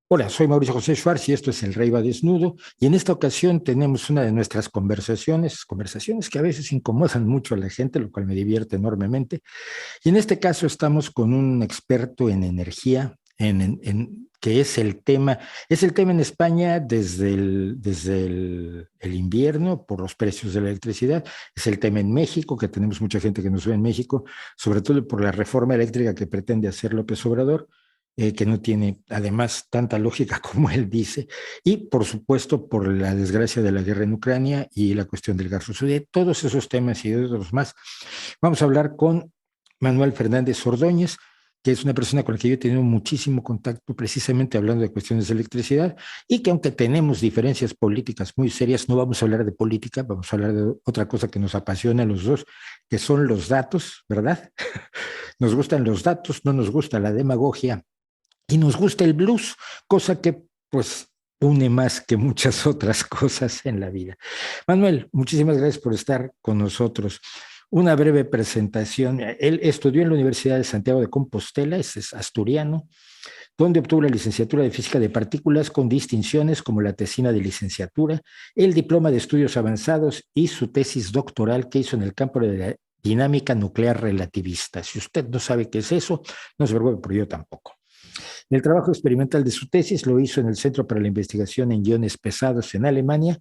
Hola, soy Mauricio José Schwartz y esto es El Rey va desnudo. Y en esta ocasión tenemos una de nuestras conversaciones que a veces incomodan mucho a la gente, lo cual me divierte enormemente. Y en este caso estamos con un experto en energía, que es el tema en España desde el invierno por los precios de la electricidad, es el tema en México, que tenemos mucha gente que nos ve en México, sobre todo por la reforma eléctrica que pretende hacer López Obrador, que no tiene además tanta lógica como él dice, y por supuesto por la desgracia de la guerra en Ucrania y la cuestión del gas ruso. De todos esos temas y de otros más, vamos a hablar con Manuel Fernández Ordóñez, que es una persona con la que yo he tenido muchísimo contacto precisamente hablando de cuestiones de electricidad y que aunque tenemos diferencias políticas muy serias, no vamos a hablar de política, vamos a hablar de otra cosa que nos apasiona a los dos, que son los datos, ¿verdad? Nos gustan los datos, no nos gusta la demagogia y nos gusta el blues, cosa que pues une más que muchas otras cosas en la vida. Manuel, muchísimas gracias por estar con nosotros. Una breve presentación. Él estudió en la Universidad de Santiago de Compostela, es asturiano, donde obtuvo la licenciatura de Física de Partículas con distinciones como la tesina de licenciatura, el diploma de estudios avanzados y su tesis doctoral que hizo en el campo de la dinámica nuclear relativista. Si usted no sabe qué es eso, no se preocupe, pero yo tampoco. El trabajo experimental de su tesis lo hizo en el Centro para la Investigación en Iones Pesados en Alemania.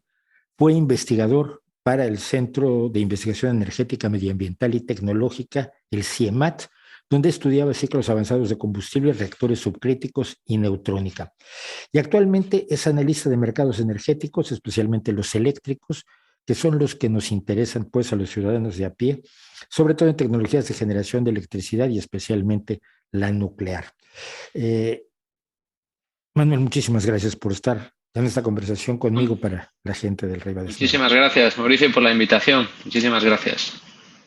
Fue investigador para el Centro de Investigación Energética, Medioambiental y Tecnológica, el CIEMAT, donde estudiaba ciclos avanzados de combustible, reactores subcríticos y neutrónica. Y actualmente es analista de mercados energéticos, especialmente los eléctricos, que son los que nos interesan pues a los ciudadanos de a pie, sobre todo en tecnologías de generación de electricidad y especialmente la nuclear. Eh, Manuel, muchísimas gracias por estar en esta conversación conmigo para la gente del Rey va Desnudo. Muchísimas gracias, Mauricio, por la invitación. Muchísimas gracias.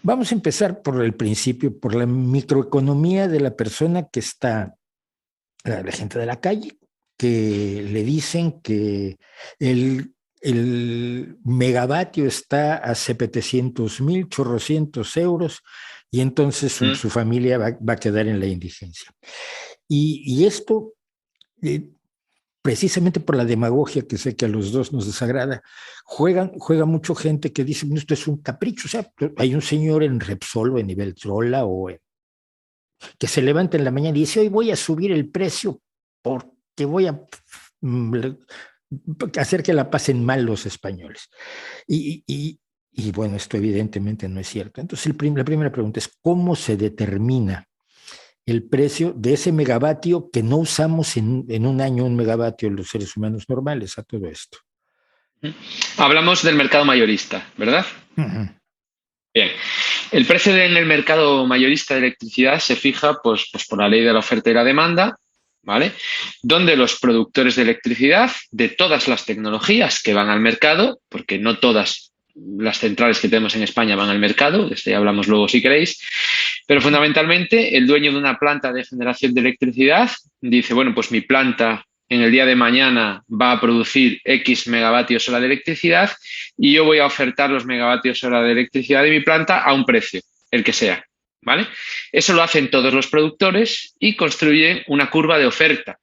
Vamos a empezar por el principio, por la microeconomía de la persona que está, la gente de la calle, que le dicen que el megavatio está a 700,000, chorrocientos euros, y entonces su familia va a quedar en la indigencia. Y esto eh, precisamente por la demagogia que sé que a los dos nos desagrada, juega mucho gente que dice, esto es un capricho. O sea, hay un señor en Repsol o en Iberdrola que se levanta en la mañana y dice, hoy voy a subir el precio porque voy a hacer que la pasen mal los españoles. Y bueno, esto evidentemente no es cierto. Entonces, la primera pregunta es, ¿cómo se determina el precio de ese megavatio que no usamos en un año, un megavatio los seres humanos normales a todo esto? Hablamos del mercado mayorista, ¿verdad? Uh -huh. Bien. El precio en el mercado mayorista de electricidad se fija pues por la ley de la oferta y la demanda, ¿vale? Donde los productores de electricidad de todas las tecnologías que van al mercado, porque no todas las centrales que tenemos en España van al mercado, de esto ya hablamos luego si queréis, pero fundamentalmente el dueño de una planta de generación de electricidad dice, bueno, pues mi planta en el día de mañana va a producir X megavatios hora de electricidad y yo voy a ofertar los megavatios hora de electricidad de mi planta a un precio, el que sea, ¿vale? Eso lo hacen todos los productores y construyen una curva de oferta,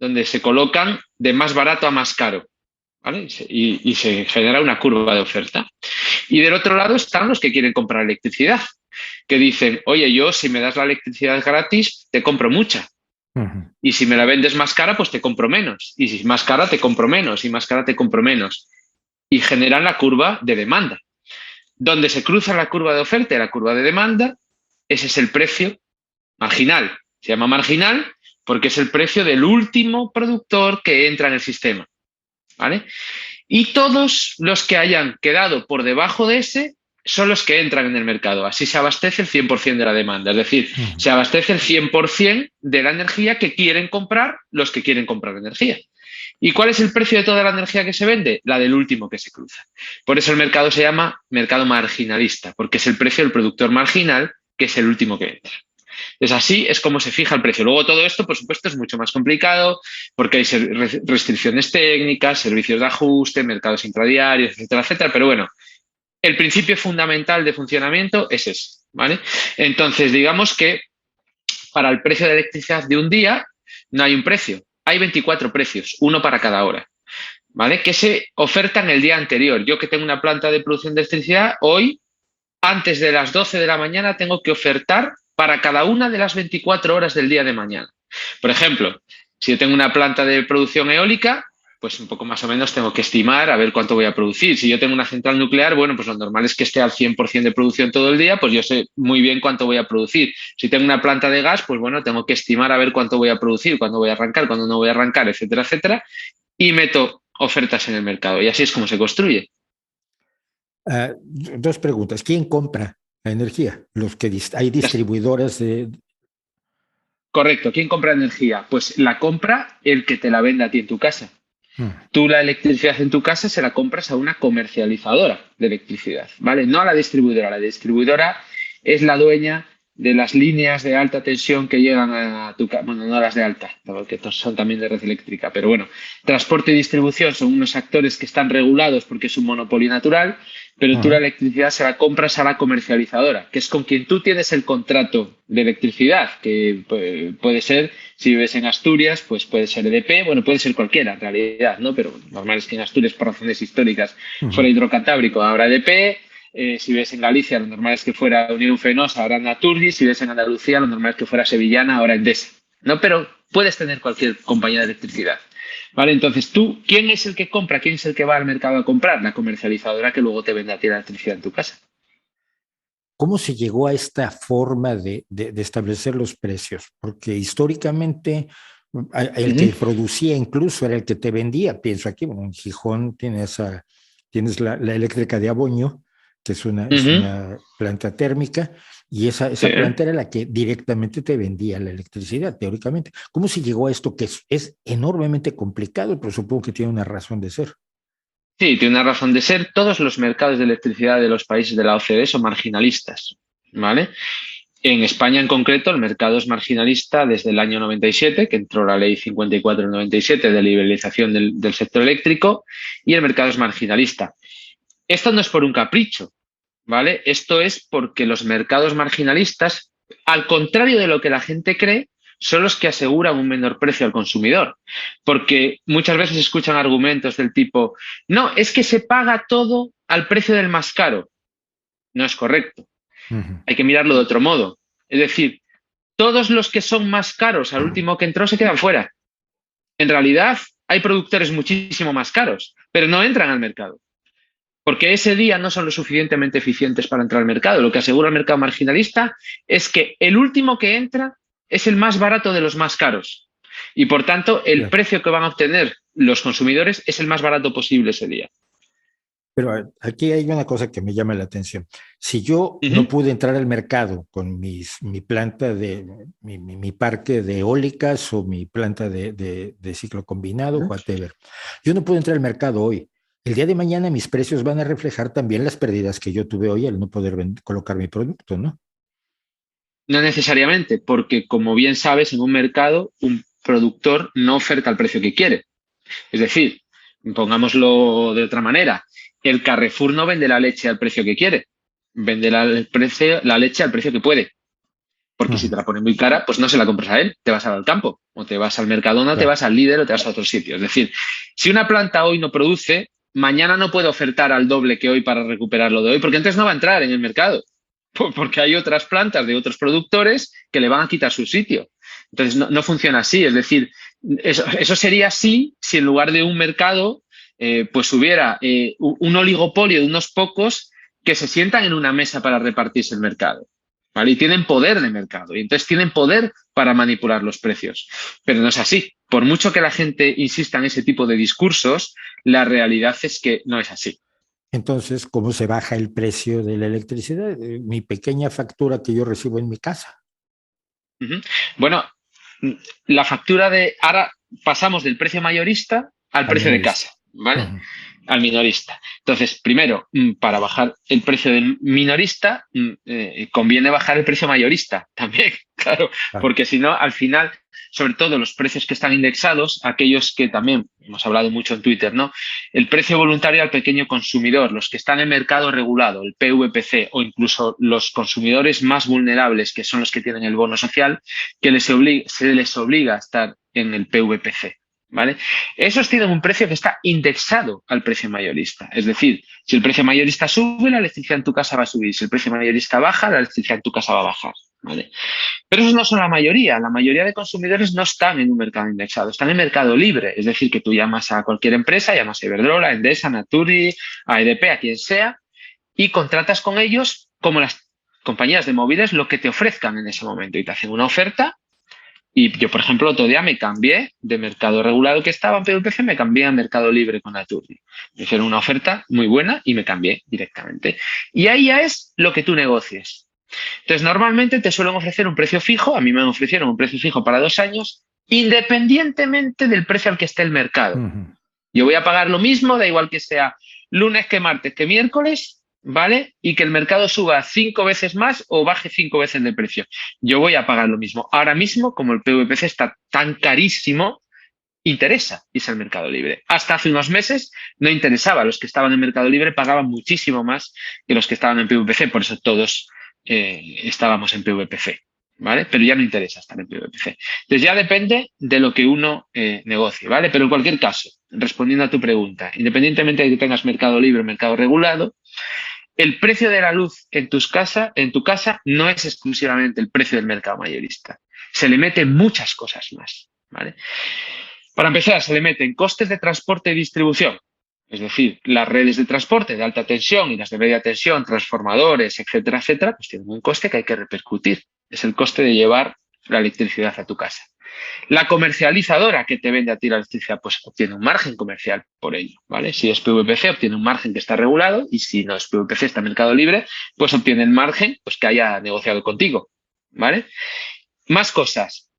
donde se colocan de más barato a más caro, ¿vale? Y se genera una curva de oferta. Y del otro lado están los que quieren comprar electricidad, que dicen, oye, yo si me das la electricidad gratis, te compro mucha. Y si me la vendes más cara, pues te compro menos. Y si es más cara, te compro menos. Y más cara, te compro menos. Y generan la curva de demanda. Donde se cruza la curva de oferta y la curva de demanda, ese es el precio marginal. Se llama marginal porque es el precio del último productor que entra en el sistema, ¿vale? Y todos los que hayan quedado por debajo de ese son los que entran en el mercado. Así se abastece el 100% de la demanda. Es decir, se abastece el 100% de la energía que quieren comprar los que quieren comprar energía. ¿Y cuál es el precio de toda la energía que se vende? La del último que se cruza. Por eso el mercado se llama mercado marginalista, porque es el precio del productor marginal, que es el último que entra. Entonces, así es como se fija el precio. Luego todo esto, por supuesto, es mucho más complicado porque hay restricciones técnicas, servicios de ajuste, mercados intradiarios, etcétera, etcétera. Pero bueno, el principio fundamental de funcionamiento es ese, ¿vale? Entonces, digamos que para el precio de electricidad de un día no hay un precio, hay 24 precios, uno para cada hora, ¿vale? Que se ofertan el día anterior. Yo que tengo una planta de producción de electricidad, hoy, antes de las 12 de la mañana, tengo que ofertar para cada una de las 24 horas del día de mañana. Por ejemplo, si yo tengo una planta de producción eólica, pues un poco más o menos tengo que estimar a ver cuánto voy a producir. Si yo tengo una central nuclear, bueno, pues lo normal es que esté al 100% de producción todo el día, pues yo sé muy bien cuánto voy a producir. Si tengo una planta de gas, pues bueno, tengo que estimar a ver cuánto voy a producir, cuándo voy a arrancar, cuándo no voy a arrancar, etcétera, etcétera, y meto ofertas en el mercado. Y así es como se construye. Dos preguntas. ¿Quién compra la energía? Hay distribuidoras de... Correcto. ¿Quién compra energía? Pues la compra el que te la vende a ti en tu casa. Tú la electricidad en tu casa se la compras a una comercializadora de electricidad, ¿vale? No a la distribuidora. La distribuidora es la dueña de las líneas de alta tensión que llegan a tu casa. Bueno, no las de alta, porque son también de red eléctrica, pero bueno, transporte y distribución son unos actores que están regulados porque es un monopolio natural, pero tú la electricidad se la compras a la comercializadora, que es con quien tú tienes el contrato de electricidad, que puede ser, si vives en Asturias, pues puede ser EDP, bueno, puede ser cualquiera en realidad, ¿no? Pero normal es que en Asturias, por razones históricas, fuera Hidrocantábrico, ahora EDP. Si ves en Galicia, lo normal es que fuera Unión Fenosa, ahora Naturgy. Si ves en Andalucía, lo normal es que fuera Sevillana, ahora Endesa, ¿no? Pero puedes tener cualquier compañía de electricidad, ¿vale? Entonces, tú, ¿quién es el que compra? ¿Quién es el que va al mercado a comprar? La comercializadora que luego te vende a ti la electricidad en tu casa. ¿Cómo se llegó a esta forma de establecer los precios? Porque históricamente el que producía incluso era el que te vendía. Pienso aquí, bueno, en Gijón tienes la eléctrica de Aboño, que es una planta térmica, y esa planta era la que directamente te vendía la electricidad, teóricamente. ¿Cómo se llegó a esto que es enormemente complicado, pero supongo que tiene una razón de ser? Sí, tiene una razón de ser. Todos los mercados de electricidad de los países de la OCDE son marginalistas, ¿vale? En España en concreto el mercado es marginalista desde el año 97, que entró la ley 54/97 de liberalización del sector eléctrico, y el mercado es marginalista. Esto no es por un capricho, ¿vale? Esto es porque los mercados marginalistas, al contrario de lo que la gente cree, son los que aseguran un menor precio al consumidor. Porque muchas veces escuchan argumentos del tipo, no, es que se paga todo al precio del más caro. No es correcto. Hay que mirarlo de otro modo. Es decir, todos los que son más caros al último que entró se quedan fuera. En realidad, hay productores muchísimo más caros, pero no entran al mercado. Porque ese día no son lo suficientemente eficientes para entrar al mercado. Lo que asegura el mercado marginalista es que el último que entra es el más barato de los más caros. Y por tanto, el precio que van a obtener los consumidores es el más barato posible ese día. Pero aquí hay una cosa que me llama la atención. Si yo no pude entrar al mercado con mi planta mi parque de eólicas o mi planta de ciclo combinado, whatever, yo no pude entrar al mercado hoy. El día de mañana mis precios van a reflejar también las pérdidas que yo tuve hoy al no poder colocar mi producto, ¿no? No necesariamente, porque como bien sabes, en un mercado un productor no oferta el precio que quiere. Es decir, pongámoslo de otra manera, el Carrefour no vende la leche al precio que quiere, vende la leche al precio que puede. Porque si te la pone muy cara, pues no se la compras a él, te vas al campo, o te vas al Mercadona, te vas al Líder o te vas a otro sitio. Es decir, si una planta hoy no produce, mañana no puede ofertar al doble que hoy para recuperar lo de hoy, porque entonces no va a entrar en el mercado, porque hay otras plantas de otros productores que le van a quitar su sitio. Entonces no funciona así, es decir, eso sería así si en lugar de un mercado pues hubiera un oligopolio de unos pocos que se sientan en una mesa para repartirse el mercado. ¿Vale? Y tienen poder de mercado, y entonces tienen poder para manipular los precios. Pero no es así. Por mucho que la gente insista en ese tipo de discursos, la realidad es que no es así. Entonces, ¿cómo se baja el precio de la electricidad? Mi pequeña factura que yo recibo en mi casa. Bueno, la factura ahora pasamos del precio mayorista al precio de casa, ¿vale? Al minorista. Entonces, primero, para bajar el precio del minorista, conviene bajar el precio mayorista también, claro, porque si no, al final, sobre todo los precios que están indexados, aquellos que también hemos hablado mucho en Twitter, ¿no? El precio voluntario al pequeño consumidor, los que están en mercado regulado, el PVPC, o incluso los consumidores más vulnerables, que son los que tienen el bono social, que se les obliga a estar en el PVPC, ¿vale? Esos tienen un precio que está indexado al precio mayorista. Es decir, si el precio mayorista sube, la electricidad en tu casa va a subir. Si el precio mayorista baja, la electricidad en tu casa va a bajar, ¿vale? Pero esos no son la mayoría. La mayoría de consumidores no están en un mercado indexado, están en mercado libre. Es decir, que tú llamas a cualquier empresa, llamas a Iberdrola, a Endesa, a Naturgy, a EDP, a quien sea, y contratas con ellos como las compañías de móviles lo que te ofrezcan en ese momento y te hacen una oferta. Y yo, por ejemplo, otro día me cambié de mercado regulado que estaba en PVPC, me cambié a mercado libre con Naturgy. Me hicieron una oferta muy buena y me cambié directamente. Y ahí ya es lo que tú negocies. Entonces, normalmente te suelen ofrecer un precio fijo, a mí me ofrecieron un precio fijo para 2 años, independientemente del precio al que esté el mercado. Yo voy a pagar lo mismo, da igual que sea lunes, que martes, que miércoles, ¿vale? Y que el mercado suba 5 veces más o baje 5 veces de precio. Yo voy a pagar lo mismo. Ahora mismo, como el PVPC está tan carísimo, interesa irse al mercado libre. Hasta hace unos meses no interesaba. Los que estaban en mercado libre pagaban muchísimo más que los que estaban en PVPC. Por eso todos estábamos en PVPC. ¿Vale? Pero ya no interesa estar en PVPC. Entonces ya depende de lo que uno negocie, ¿vale? Pero en cualquier caso, respondiendo a tu pregunta, independientemente de que tengas mercado libre o mercado regulado, el precio de la luz en tu casa no es exclusivamente el precio del mercado mayorista. Se le meten muchas cosas más, ¿vale? Para empezar, se le meten costes de transporte y distribución. Es decir, las redes de transporte de alta tensión y las de media tensión, transformadores, etcétera, etcétera, pues tienen un coste que hay que repercutir. Es el coste de llevar la electricidad a tu casa. La comercializadora que te vende a ti la electricidad, pues obtiene un margen comercial por ello, ¿vale? Si es PVPC, obtiene un margen que está regulado, y si no es PVPC, está en mercado libre, pues obtiene el margen pues, que haya negociado contigo, ¿vale? Más cosas.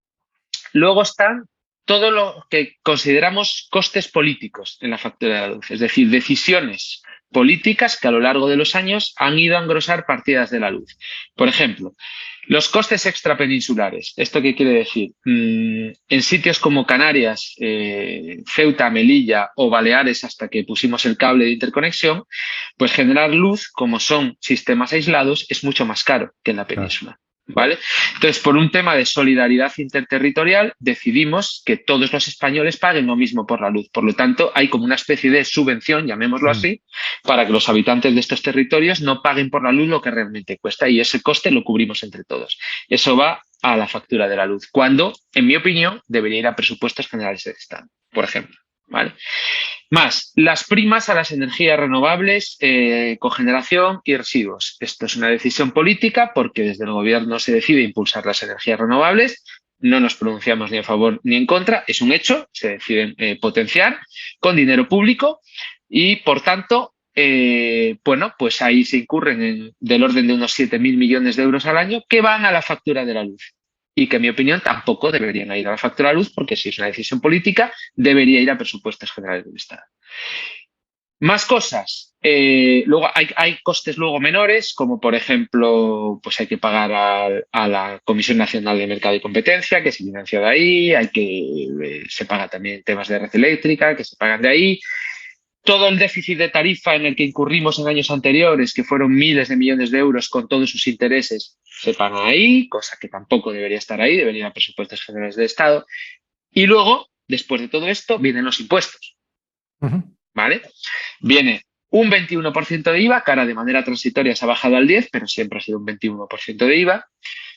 Luego están todo lo que consideramos costes políticos en la factura de la luz, es decir, decisiones políticas que a lo largo de los años han ido a engrosar partidas de la luz. Por ejemplo, los costes extrapeninsulares. ¿Esto qué quiere decir? En sitios como Canarias, Ceuta, Melilla o Baleares, hasta que pusimos el cable de interconexión, pues generar luz, como son sistemas aislados, es mucho más caro que en la península. ¿Vale? Entonces, por un tema de solidaridad interterritorial, decidimos que todos los españoles paguen lo mismo por la luz. Por lo tanto, hay como una especie de subvención, llamémoslo así, para que los habitantes de estos territorios no paguen por la luz lo que realmente cuesta, y ese coste lo cubrimos entre todos. Eso va a la factura de la luz, cuando, en mi opinión, debería ir a presupuestos generales del Estado, por ejemplo. ¿Vale? Más, las primas a las energías renovables, cogeneración y residuos. Esto es una decisión política porque desde el gobierno se decide impulsar las energías renovables. No nos pronunciamos ni a favor ni en contra, es un hecho, se deciden potenciar con dinero público y, por tanto, bueno, pues ahí se incurren del orden de unos 7.000 millones de euros al año que van a la factura de la luz. Y que, en mi opinión, tampoco deberían ir a la factura de la luz porque, si es una decisión política, debería ir a presupuestos generales del Estado. Más cosas. Luego hay costes luego menores, como por ejemplo, pues hay que pagar a la Comisión Nacional de Mercado y Competencia, que se financia de ahí, se paga también temas de red eléctrica, que se pagan de ahí. Todo el déficit de tarifa en el que incurrimos en años anteriores, que fueron miles de millones de euros con todos sus intereses, se paga ahí, cosa que tampoco debería estar ahí, debería ir a presupuestos generales del Estado. Y luego, después de todo esto, vienen los impuestos. ¿Vale? Viene un 21% de IVA, que ahora de manera transitoria se ha bajado al 10%, pero siempre ha sido un 21% de IVA.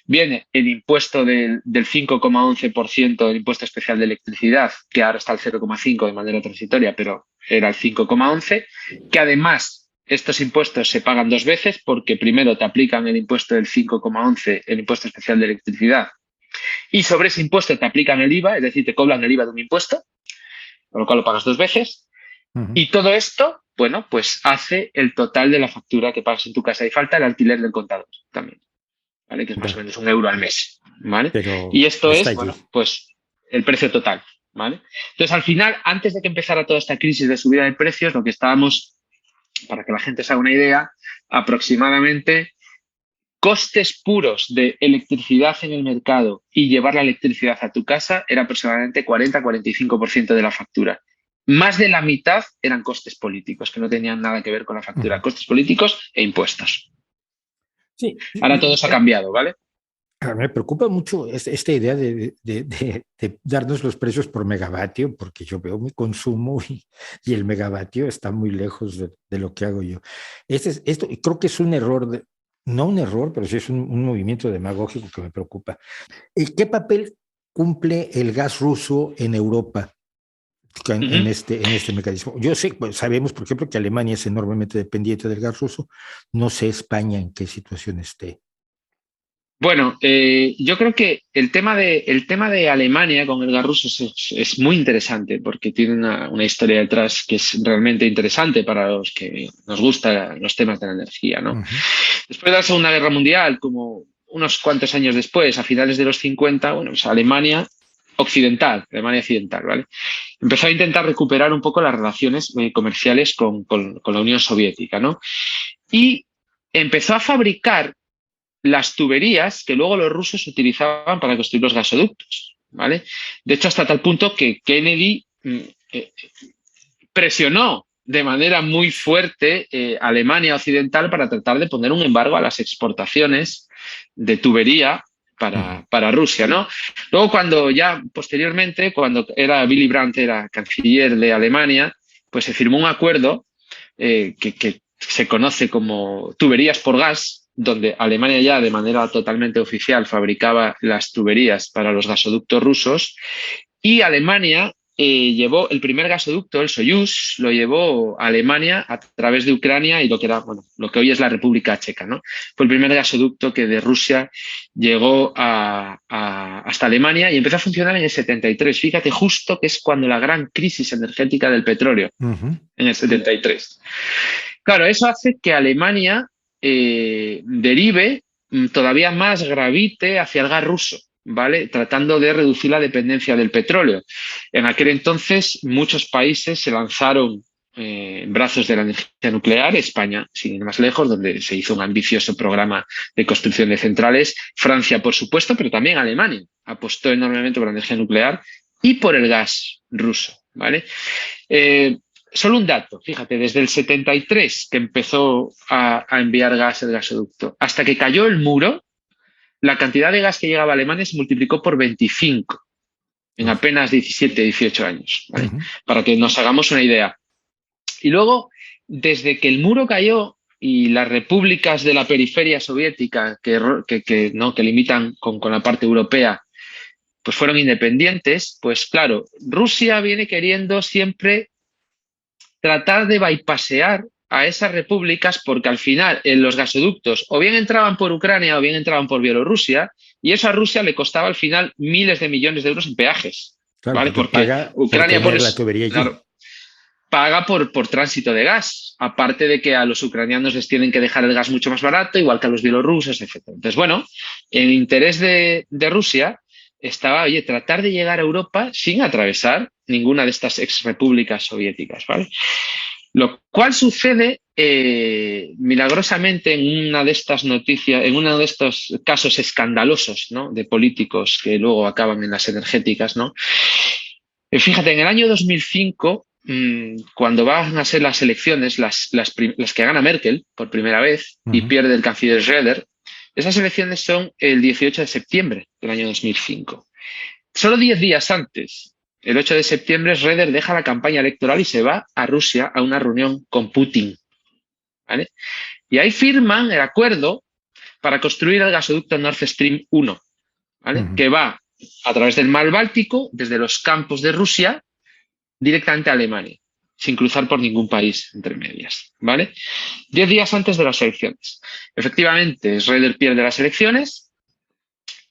Viene el impuesto del 5,11% del impuesto especial de electricidad, que ahora está al 0,5% de manera transitoria, pero era el 5,11%, que además estos impuestos se pagan 2 veces, porque primero te aplican el impuesto del 5,11%, el impuesto especial de electricidad, y sobre ese impuesto te aplican el IVA, es decir, te cobran el IVA de un impuesto, con lo cual lo pagas 2 veces. Y todo esto, bueno, pues hace el total de la factura que pagas en tu casa, y falta el alquiler del contador también. ¿Vale? Que es más o menos €1 al mes, ¿vale? Pero y esto es, allí. bueno, pues el precio total, ¿vale? Entonces, al final, antes de que empezara toda esta crisis de subida de precios, lo que estábamos, para que la gente se haga una idea, aproximadamente costes puros de electricidad en el mercado y llevar la electricidad a tu casa era aproximadamente 40-45% de la factura. Más de la mitad eran costes políticos, que no tenían nada que ver con la factura, costes políticos e impuestos. Sí. Ahora todo se ha cambiado, ¿vale? A mí me preocupa mucho esta idea de darnos los precios por megavatio, porque yo veo mi consumo y el megavatio está muy lejos de lo que hago yo. Esto creo que es un error, no un error, pero sí es un movimiento demagógico que me preocupa. ¿Y qué papel cumple el gas ruso en Europa en este mecanismo? Yo sé, pues, sabemos, por ejemplo, que Alemania es enormemente dependiente del gas ruso. No sé España en qué situación esté. Bueno, yo creo que el tema de Alemania con el gas ruso es muy interesante porque tiene una historia detrás que es realmente interesante para los que nos gustan los temas de la energía, ¿no? Ujú. Después de la Segunda Guerra Mundial, como unos cuantos años después, a finales de los 50, bueno, pues Alemania Occidental, ¿vale? Empezó a intentar recuperar un poco las relaciones comerciales con la Unión Soviética, ¿no? Y empezó a fabricar las tuberías que luego los rusos utilizaban para construir los gasoductos, ¿vale? De hecho, hasta tal punto que Kennedy presionó de manera muy fuerte a Alemania Occidental para tratar de poner un embargo a las exportaciones de tubería para Rusia, ¿no? Luego, cuando ya posteriormente, cuando era Willy Brandt, era canciller de Alemania, pues se firmó un acuerdo que se conoce como tuberías por gas, donde Alemania ya de manera totalmente oficial fabricaba las tuberías para los gasoductos rusos y Alemania llevó el primer gasoducto, el Soyuz, lo llevó a Alemania a través de Ucrania y lo que era, bueno, lo que hoy es la República Checa, ¿no? Fue el primer gasoducto que de Rusia llegó hasta Alemania y empezó a funcionar en el 73. Fíjate, justo que es cuando la gran crisis energética del petróleo, Ujú. en el 73. Claro, eso hace que Alemania derive todavía más gravite hacia el gas ruso, ¿vale? Tratando de reducir la dependencia del petróleo. En aquel entonces, muchos países se lanzaron en brazos de la energía nuclear, España, sin ir más lejos, donde se hizo un ambicioso programa de construcción de centrales, Francia, por supuesto, pero también Alemania apostó enormemente por la energía nuclear y por el gas ruso, ¿vale? Solo un dato, fíjate, desde el 73 que empezó a enviar gas el gasoducto, hasta que cayó el muro, la cantidad de gas que llegaba a Alemania se multiplicó por 25 en Uf. apenas 17, 18 años, ¿vale? Ujú. Para que nos hagamos una idea. Y luego, desde que el muro cayó y las repúblicas de la periferia soviética que limitan con la parte europea, pues fueron independientes, pues claro, Rusia viene queriendo siempre tratar de bypassear a esas repúblicas porque al final en los gasoductos o bien entraban por Ucrania o bien entraban por Bielorrusia y eso a Rusia le costaba al final miles de millones de euros en peajes, Claro, ¿vale? porque Porque paga por Ucrania tener la tubería allí. claro, paga por tránsito de gas, aparte de que a los ucranianos les tienen que dejar el gas mucho más barato, igual que a los bielorrusos, etc. Entonces, bueno, el interés de Rusia estaba, oye, tratar de llegar a Europa sin atravesar ninguna de estas ex repúblicas soviéticas, ¿vale? Lo cual sucede milagrosamente en una de estas noticias, en uno de estos casos escandalosos, ¿no? De políticos que luego acaban en las energéticas, ¿no? Fíjate, en el año 2005, cuando van a ser las elecciones, las que gana Merkel por primera vez y Ujú. pierde el canciller Schröder, esas elecciones son el 18 de septiembre del año 2005. Solo 10 días antes, el 8 de septiembre, Schröder deja la campaña electoral y se va a Rusia a una reunión con Putin, ¿vale? Y ahí firman el acuerdo para construir el gasoducto Nord Stream 1, ¿vale? Ujú. Que va a través del mar Báltico, desde los campos de Rusia, directamente a Alemania, sin cruzar por ningún país entre medias, ¿vale? 10 días antes de las elecciones. Efectivamente, Schröder pierde las elecciones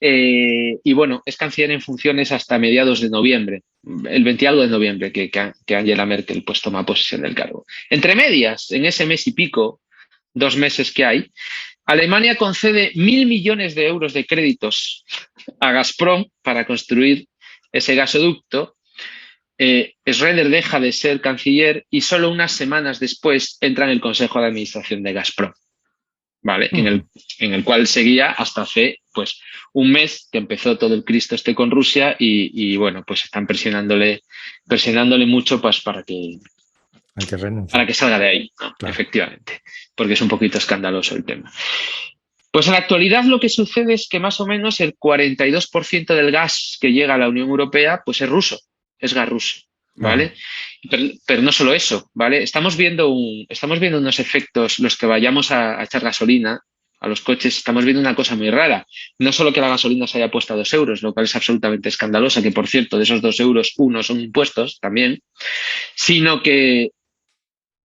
y bueno, es canciller en funciones hasta mediados de noviembre, el 20 algo de noviembre, que Angela Merkel pues toma posesión del cargo. Entre medias, en ese mes y pico, 2 meses que hay, Alemania concede 1.000 millones de euros de créditos a Gazprom para construir ese gasoducto. Schröder deja de ser canciller y solo unas semanas después entra en el Consejo de Administración de Gazprom, ¿vale? Ujú. En el cual seguía hasta hace pues un mes que empezó todo el Cristo este con Rusia y bueno, pues están presionándole mucho pues Hay que para renunciar. que salga de ahí, ¿no? Claro. Efectivamente, porque es un poquito escandaloso el tema. Pues en la actualidad lo que sucede es que más o menos el 42% del gas que llega a la Unión Europea pues es ruso, es gas ruso, ¿vale? Pero no solo eso, ¿vale? Estamos viendo unos efectos, los que vayamos a echar gasolina a los coches, estamos viendo una cosa muy rara. No solo que la gasolina se haya puesto a 2 euros, lo cual es absolutamente escandaloso, que por cierto, de esos 2 euros, uno son impuestos también, sino que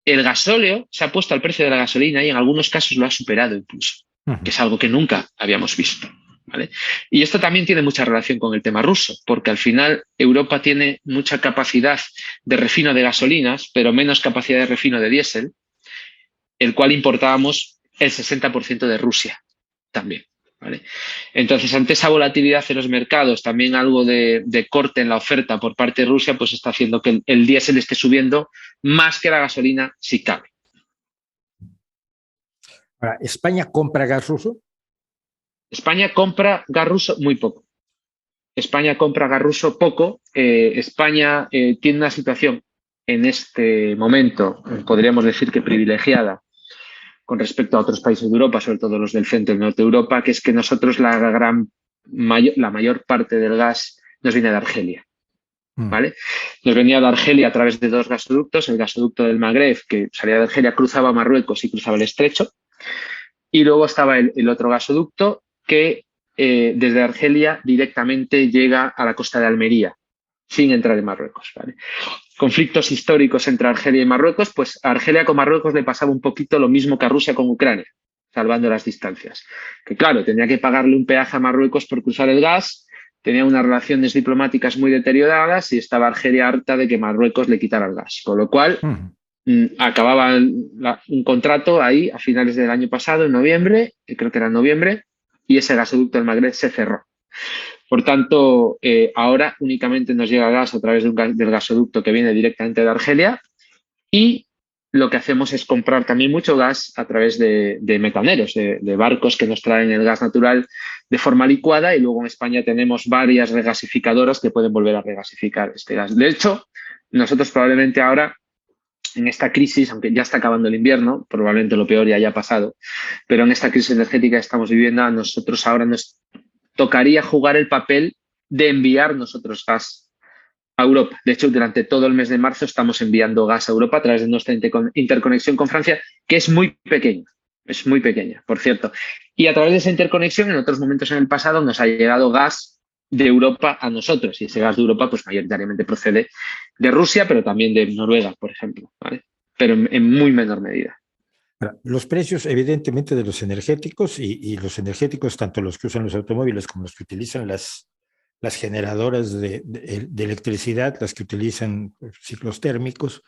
el gasóleo se ha puesto al precio de la gasolina y en algunos casos lo ha superado incluso, que es algo que nunca habíamos visto, ¿vale? Y esto también tiene mucha relación con el tema ruso, porque al final Europa tiene mucha capacidad de refino de gasolinas, pero menos capacidad de refino de diésel, el cual importábamos el 60% de Rusia también, ¿vale? Entonces, ante esa volatilidad en los mercados, también algo de corte en la oferta por parte de Rusia, pues está haciendo que el diésel esté subiendo más que la gasolina, si cabe. Ahora, ¿España compra gas ruso? España compra gas ruso muy poco. España compra gas ruso poco. España tiene una situación en este momento, podríamos decir que privilegiada, con respecto a otros países de Europa, sobre todo los del centro y norte de Europa, que es que nosotros la mayor parte del gas nos viene de Argelia, ¿vale? Nos venía de Argelia a través de 2 gasoductos, el gasoducto del Magreb, que salía de Argelia, cruzaba Marruecos y cruzaba el estrecho, y luego estaba el otro gasoducto que desde Argelia directamente llega a la costa de Almería, sin entrar en Marruecos, ¿vale? Conflictos históricos entre Argelia y Marruecos, pues a Argelia con Marruecos le pasaba un poquito lo mismo que a Rusia con Ucrania, salvando las distancias. Que claro, tenía que pagarle un peaje a Marruecos por cruzar el gas, tenía unas relaciones diplomáticas muy deterioradas y estaba Argelia harta de que Marruecos le quitara el gas. Con lo cual, acababa un contrato ahí a finales del año pasado, en noviembre, creo que era en noviembre, y ese gasoducto del Magreb se cerró. Por tanto, ahora únicamente nos llega gas a través del gasoducto que viene directamente de Argelia y lo que hacemos es comprar también mucho gas a través de metaneros, de barcos que nos traen el gas natural de forma licuada, y luego en España tenemos varias regasificadoras que pueden volver a regasificar este gas. De hecho, nosotros probablemente ahora, en esta crisis, aunque ya está acabando el invierno, probablemente lo peor ya haya pasado, pero en esta crisis energética que estamos viviendo, a nosotros ahora nos tocaría jugar el papel de enviar nosotros gas a Europa. De hecho, durante todo el mes de marzo estamos enviando gas a Europa a través de nuestra interconexión con Francia, que es muy pequeña, por cierto. Y a través de esa interconexión, en otros momentos en el pasado, nos ha llegado gas de Europa a nosotros. Y ese gas de Europa, pues mayoritariamente procede de Rusia, pero también de Noruega, por ejemplo, ¿vale? Pero en muy menor medida. Los precios, evidentemente, de los energéticos y los energéticos, tanto los que usan los automóviles como los que utilizan las generadoras de electricidad, las que utilizan ciclos térmicos,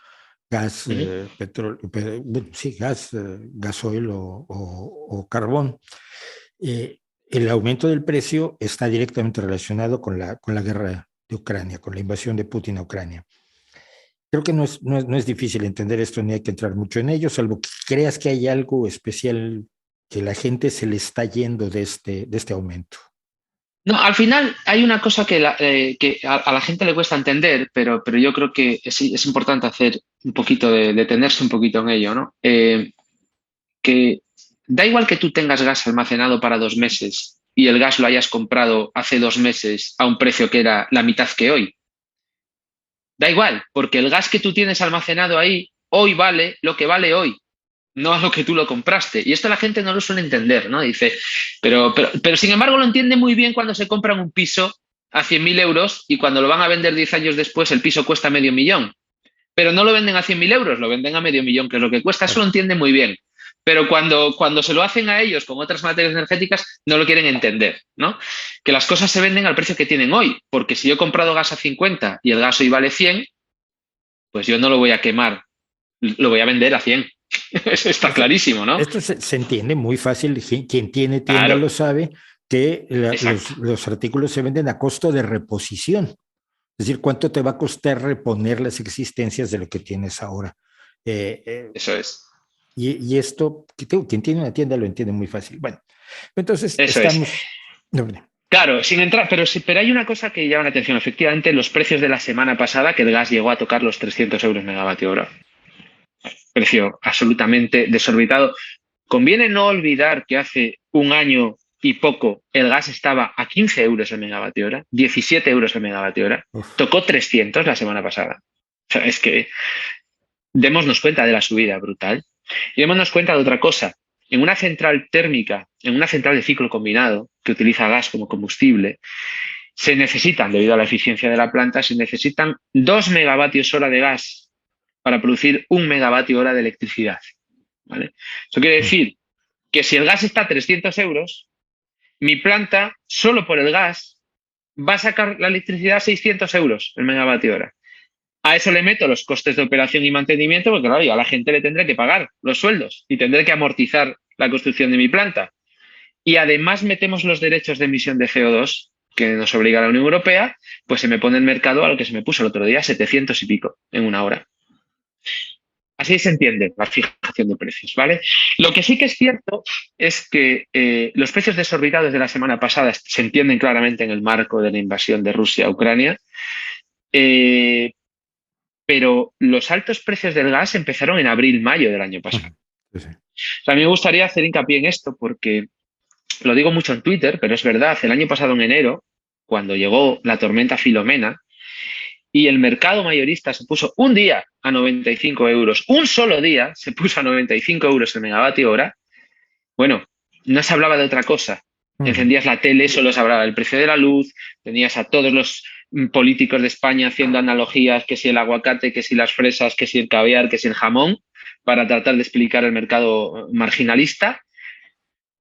gas, petróleo, bueno, sí, gasoil o carbón. El aumento del precio está directamente relacionado con la guerra de Ucrania, con la invasión de Putin a Ucrania. Creo que no es difícil entender esto, ni hay que entrar mucho en ello, salvo que creas que hay algo especial que la gente se le está yendo de este aumento. No, al final hay una cosa que a la gente le cuesta entender, pero yo creo que es importante hacer un poquito detenerse un poquito en ello, ¿no? Que da igual que tú tengas gas almacenado para 2 meses y el gas lo hayas comprado hace 2 meses a un precio que era la mitad que hoy. Da igual, porque el gas que tú tienes almacenado ahí hoy vale lo que vale hoy, no a lo que tú lo compraste. Y esto la gente no lo suele entender, ¿no? Dice, pero sin embargo lo entiende muy bien cuando se compran un piso a 100.000 euros y cuando lo van a vender 10 años después el piso cuesta $500.000. Pero no lo venden a 100.000 euros, lo venden a $500.000, que es lo que cuesta. Eso lo entiende muy bien. Pero cuando se lo hacen a ellos con otras materias energéticas, no lo quieren entender, ¿no? Que las cosas se venden al precio que tienen hoy, porque si yo he comprado gas a 50 y el gas hoy vale 100, pues yo no lo voy a quemar, lo voy a vender a 100. Eso está clarísimo, ¿no? Esto se entiende muy fácil, quien tiene tienda claro. Lo sabe, que los artículos se venden a costo de reposición. Es decir, ¿cuánto te va a costar reponer las existencias de lo que tienes ahora? Eso es. Y esto, quien tiene una tienda lo entiende muy fácil. Bueno, entonces eso estamos... Es. Claro, sin entrar, pero hay una cosa que llama la atención. Efectivamente, los precios de la semana pasada, que el gas llegó a tocar los 300 euros megavatio hora. Precio absolutamente desorbitado, conviene no olvidar que hace un año y poco el gas estaba a 15 euros el megavatio hora, 17 euros el megavatio hora, Uf. tocó 300 la semana pasada. O sea, es que démonos cuenta de la subida brutal y démonos cuenta de otra cosa. En una central térmica, en una central de ciclo combinado que utiliza gas como combustible, se necesitan, debido a la eficiencia de la planta, se necesitan 2 megavatios hora de gas para producir 1 megavatio hora de electricidad. ¿Vale? Eso quiere decir que si el gas está a 300 euros, mi planta, solo por el gas, va a sacar la electricidad a 600 euros el megavatio hora. A eso le meto los costes de operación y mantenimiento, porque claro, yo a la gente le tendré que pagar los sueldos y tendré que amortizar la construcción de mi planta. Y además metemos los derechos de emisión de CO2 que nos obliga la Unión Europea, pues se me pone el mercado a lo que se me puso el otro día, 700 y pico en una hora. Así se entiende la fijación de precios, ¿vale? Lo que sí que es cierto es que los precios desorbitados de la semana pasada se entienden claramente en el marco de la invasión de Rusia a Ucrania, pero los altos precios del gas empezaron en abril-mayo del año pasado. Sí, sí. O sea, a mí me gustaría hacer hincapié en esto porque lo digo mucho en Twitter, pero es verdad, el año pasado en enero, cuando llegó la tormenta Filomena, y el mercado mayorista se puso un día a 95 euros, un solo día se puso a 95 euros el megavatio hora, bueno, no se hablaba de otra cosa. Encendías la tele, solo se hablaba del precio de la luz, tenías a todos los políticos de España haciendo analogías, que si el aguacate, que si las fresas, que si el caviar, que si el jamón, para tratar de explicar el mercado marginalista,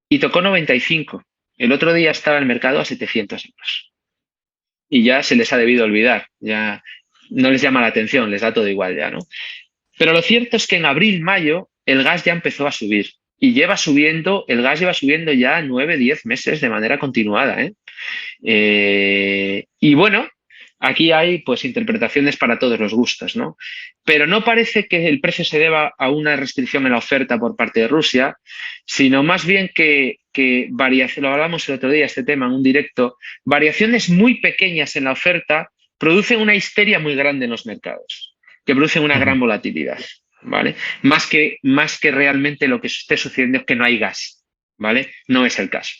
y tocó 95. El otro día estaba el mercado a 700 euros. Y ya se les ha debido olvidar, ya no les llama la atención, les da todo igual ya, ¿no? Pero lo cierto es que en abril, mayo, el gas ya empezó a subir. Y lleva subiendo, el gas lleva subiendo ya 9, 10 meses de manera continuada, ¿eh? Y bueno, aquí hay pues interpretaciones para todos los gustos, ¿no? Pero no parece que el precio se deba a una restricción en la oferta por parte de Rusia, sino más bien que lo hablamos el otro día, este tema, en un directo, variaciones muy pequeñas en la oferta producen una histeria muy grande en los mercados, que producen una gran volatilidad, ¿vale? Más que realmente lo que esté sucediendo es que no hay gas, ¿vale? No es el caso.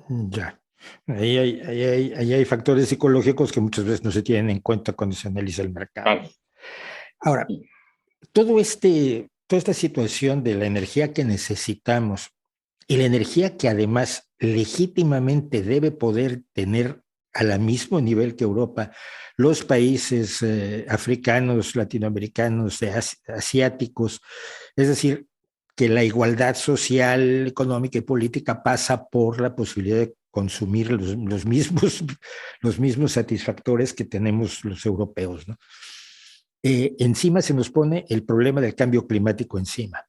Ya. Ahí hay factores psicológicos que muchas veces no se tienen en cuenta cuando se analiza el mercado. Vale. Ahora, toda esta situación de la energía que necesitamos y la energía que además legítimamente debe poder tener al mismo nivel que Europa, los países africanos, latinoamericanos, asiáticos, es decir, que la igualdad social, económica y política pasa por la posibilidad de consumir los mismos satisfactores que tenemos los europeos, ¿no? Encima se nos pone el problema del cambio climático encima.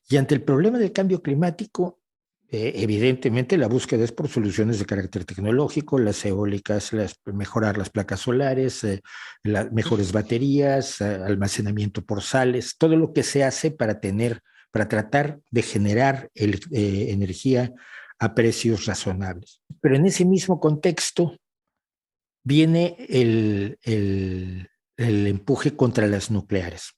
Y ante el problema del cambio climático, evidentemente la búsqueda es por soluciones de carácter tecnológico, las eólicas, mejorar las placas solares, las mejores baterías, almacenamiento por sales, todo lo que se hace para tratar de generar energía a precios razonables. Pero en ese mismo contexto viene el empuje contra las nucleares.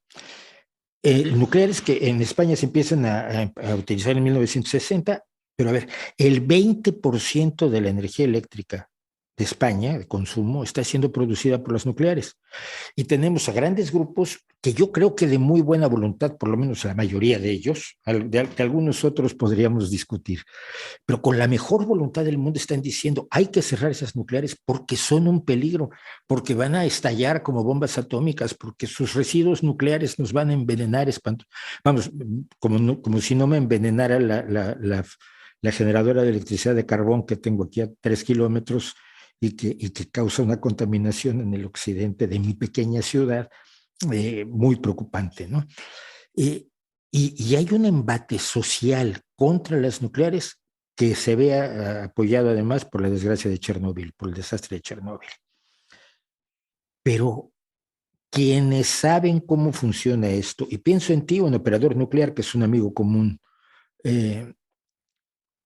Nucleares que en España se empiezan a utilizar en 1960, pero a ver, el 20% de la energía eléctrica de España, de consumo, está siendo producida por las nucleares. Y tenemos a grandes grupos que yo creo que de muy buena voluntad, por lo menos la mayoría de ellos, de algunos otros podríamos discutir, pero con la mejor voluntad del mundo están diciendo hay que cerrar esas nucleares porque son un peligro, porque van a estallar como bombas atómicas, porque sus residuos nucleares nos van a envenenar, vamos, como si no me envenenara la generadora de electricidad de carbón que tengo aquí a 3 kilómetros y que causa una contaminación en el occidente de mi pequeña ciudad muy preocupante, ¿no? Y hay un embate social contra las nucleares que se ve apoyado además por la desgracia de Chernobyl, por el desastre de Chernobyl. Pero quienes saben cómo funciona esto, y pienso en ti, un operador nuclear que es un amigo común,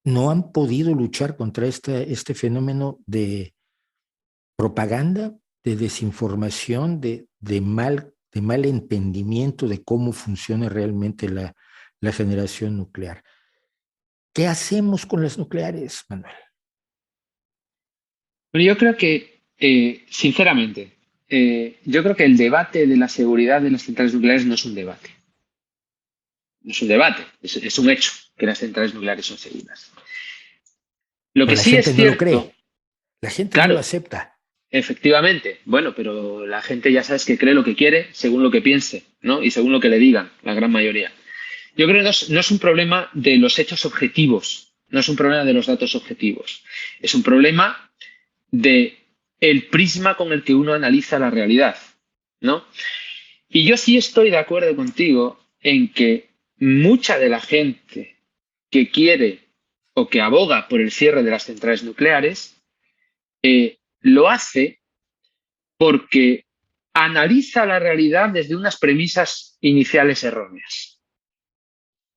no han podido luchar contra este fenómeno de propaganda, de desinformación, de mal entendimiento de cómo funciona realmente la generación nuclear. ¿Qué hacemos con las nucleares, Manuel? Bueno, yo creo que, sinceramente, yo creo que el debate de la seguridad de las centrales nucleares no es un debate. No es un debate, es un hecho que las centrales nucleares son seguras. Lo Pero que la sí gente es no lo cierto, cree, la gente no lo claro, acepta. efectivamente, bueno, pero la gente ya sabes que cree lo que quiere según lo que piense, ¿no? Y según lo que le digan, la gran mayoría. Yo creo que no es un problema de los hechos objetivos, no es un problema de los datos objetivos, es un problema de el prisma con el que uno analiza la realidad, ¿no? Y yo sí estoy de acuerdo contigo en que mucha de la gente que quiere o que aboga por el cierre de las centrales nucleares lo hace porque analiza la realidad desde unas premisas iniciales erróneas.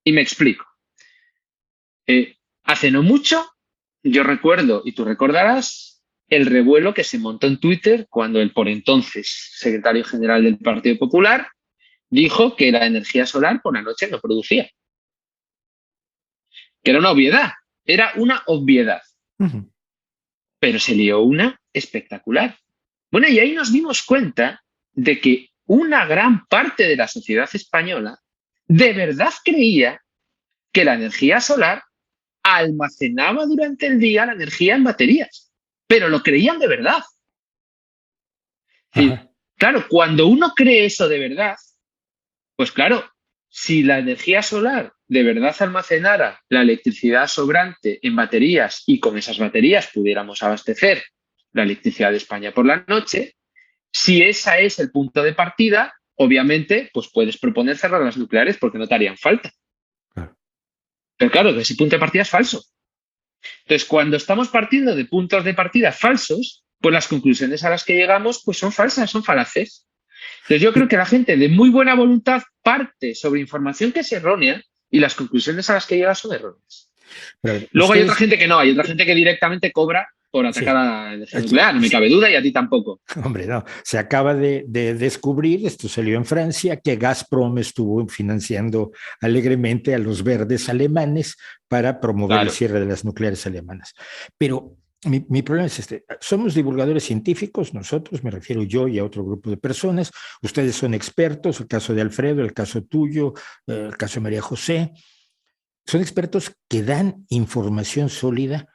Y me explico. Hace no mucho, yo recuerdo, y tú recordarás, el revuelo que se montó en Twitter cuando el por entonces secretario general del Partido Popular dijo que la energía solar por la noche no producía, que era una obviedad, Ujú. pero se lió una espectacular. Bueno, y ahí nos dimos cuenta de que una gran parte de la sociedad española de verdad creía que la energía solar almacenaba durante el día la energía en baterías, pero lo creían de verdad. Es decir, Ajá. claro, cuando uno cree eso de verdad, pues claro, si la energía solar de verdad almacenara la electricidad sobrante en baterías y con esas baterías pudiéramos abastecer la electricidad de España por la noche, si ese es el punto de partida, obviamente, pues puedes proponer cerrar las nucleares porque no te harían falta. Claro. Pero claro, ese punto de partida es falso. Entonces, cuando estamos partiendo de puntos de partida falsos, pues las conclusiones a las que llegamos pues son falsas, son falaces. Entonces, yo creo que la gente de muy buena voluntad parte sobre información que es errónea y las conclusiones a las que llega son erróneas. Pero a ver, Luego hay otra ustedes, gente que no, hay otra gente que directamente cobra por atacar sí, a la energía aquí, nuclear, no me cabe duda y a ti tampoco. hombre, no, se acaba de descubrir, esto salió en Francia, que Gazprom estuvo financiando alegremente a los verdes alemanes para promover el Claro, cierre de las nucleares alemanas. Pero mi problema es este, somos divulgadores científicos, nosotros, me refiero yo y a otro grupo de personas, ustedes son expertos, el caso de Alfredo, el caso tuyo, el caso de María José, son expertos que dan información sólida,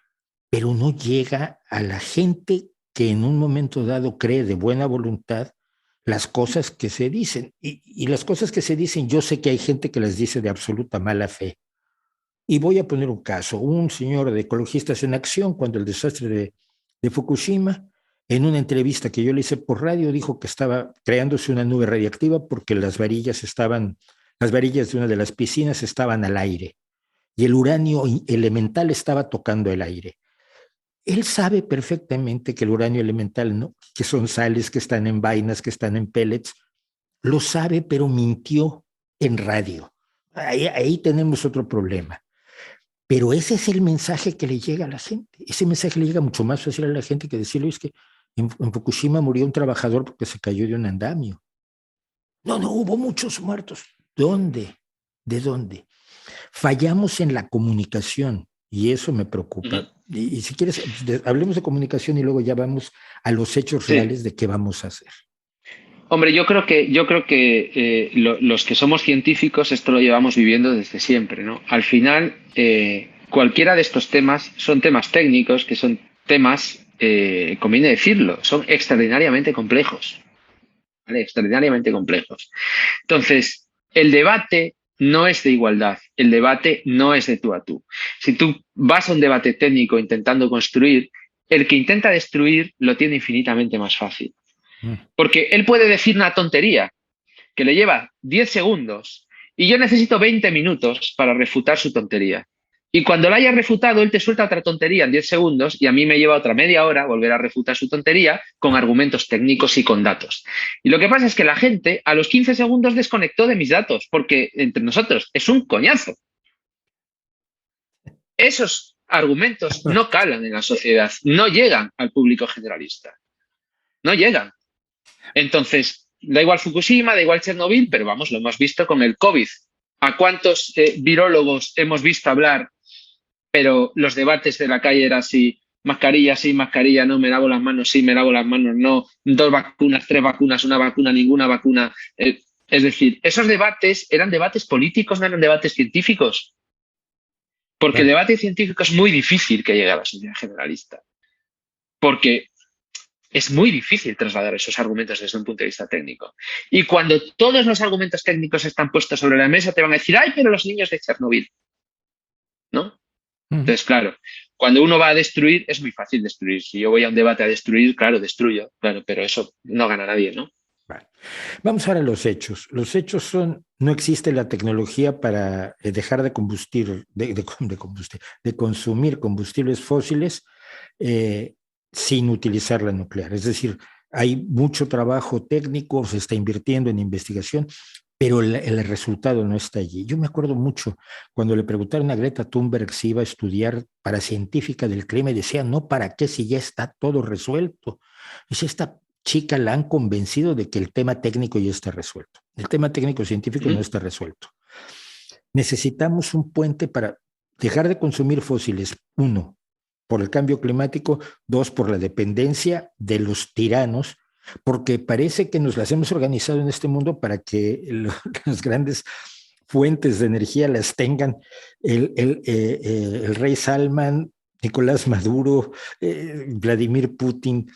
pero no llega a la gente que en un momento dado cree de buena voluntad las cosas que se dicen. Y las cosas que se dicen, yo sé que hay gente que las dice de absoluta mala fe. Y voy a poner un caso. Un señor de Ecologistas en Acción, cuando el desastre de Fukushima, en una entrevista que yo le hice por radio, dijo que estaba creándose una nube radiactiva porque las varillas de una de las piscinas estaban al aire y el uranio elemental estaba tocando el aire. Él sabe perfectamente que el uranio elemental, ¿no? Que son sales que están en vainas, que están en pellets, lo sabe, pero mintió en radio. Ahí tenemos otro problema. Pero ese es el mensaje que le llega a la gente. Ese mensaje le llega mucho más fácil a la gente que decirle, es que en Fukushima murió un trabajador porque se cayó de un andamio. No, no, hubo muchos muertos. ¿Dónde? ¿De dónde? Fallamos en la comunicación y eso me uh-huh. preocupa. Y si quieres, hablemos de comunicación y luego ya vamos a los hechos Sí. reales de qué vamos a hacer. Hombre, yo creo que los que somos científicos esto lo llevamos viviendo desde siempre, ¿no? Al final, cualquiera de estos temas son temas técnicos, que son temas, conviene decirlo, son extraordinariamente complejos, ¿vale? Extraordinariamente complejos. Entonces, el debate no es de igualdad, el debate no es de tú a tú. Si tú vas a un debate técnico intentando construir, el que intenta destruir lo tiene infinitamente más fácil. Mm. Porque él puede decir una tontería que le lleva 10 segundos y yo necesito 20 minutos para refutar su tontería. Y cuando la haya refutado, él te suelta otra tontería en 10 segundos y a mí me lleva otra media hora volver a refutar su tontería con Ah, argumentos técnicos y con datos. Y lo que pasa es que la gente a los 15 segundos desconectó de mis datos porque entre nosotros es un coñazo. Esos argumentos no calan en la sociedad, no llegan al público generalista, no llegan. Entonces, da igual Fukushima, da igual Chernobyl, pero vamos, lo hemos visto con el COVID. ¿A cuántos virólogos hemos visto hablar pero los debates de la calle eran si mascarilla sí, mascarilla no, me lavo las manos sí, me lavo las manos no, 2 vacunas, 3 vacunas, una vacuna, ninguna vacuna. Es decir, esos debates eran debates políticos, no eran debates científicos. Porque el Claro. debate científico es muy difícil que llegue a la sociedad generalista. Porque es muy difícil trasladar esos argumentos desde un punto de vista técnico. Y cuando todos los argumentos técnicos están puestos sobre la mesa, te van a decir, ay, pero los niños de Chernobyl, ¿no? Ujú. Entonces, claro, cuando uno va a destruir, es muy fácil destruir. Si yo voy a un debate a destruir, claro, destruyo, claro, pero eso no gana nadie, ¿no? Vale. Vamos ahora a los hechos. Los hechos son, no existe la tecnología para dejar de de consumir combustibles fósiles eh, sin utilizar la nuclear. Es decir, hay mucho trabajo técnico, se está invirtiendo en investigación, pero el resultado no está allí. Yo me acuerdo mucho cuando le preguntaron a Greta Thunberg si iba a estudiar para científica del clima y decía, no, ¿para qué si ya está todo resuelto? Dice, esta chica la han convencido de que el tema técnico ya está resuelto. El tema técnico científico no está resuelto. Necesitamos un puente para dejar de consumir fósiles. Uno, por el cambio climático. Dos, por la dependencia de los tiranos, porque parece que nos las hemos organizado en este mundo para que las grandes fuentes de energía las tengan el rey Salman, Nicolás Maduro, Vladimir Putin.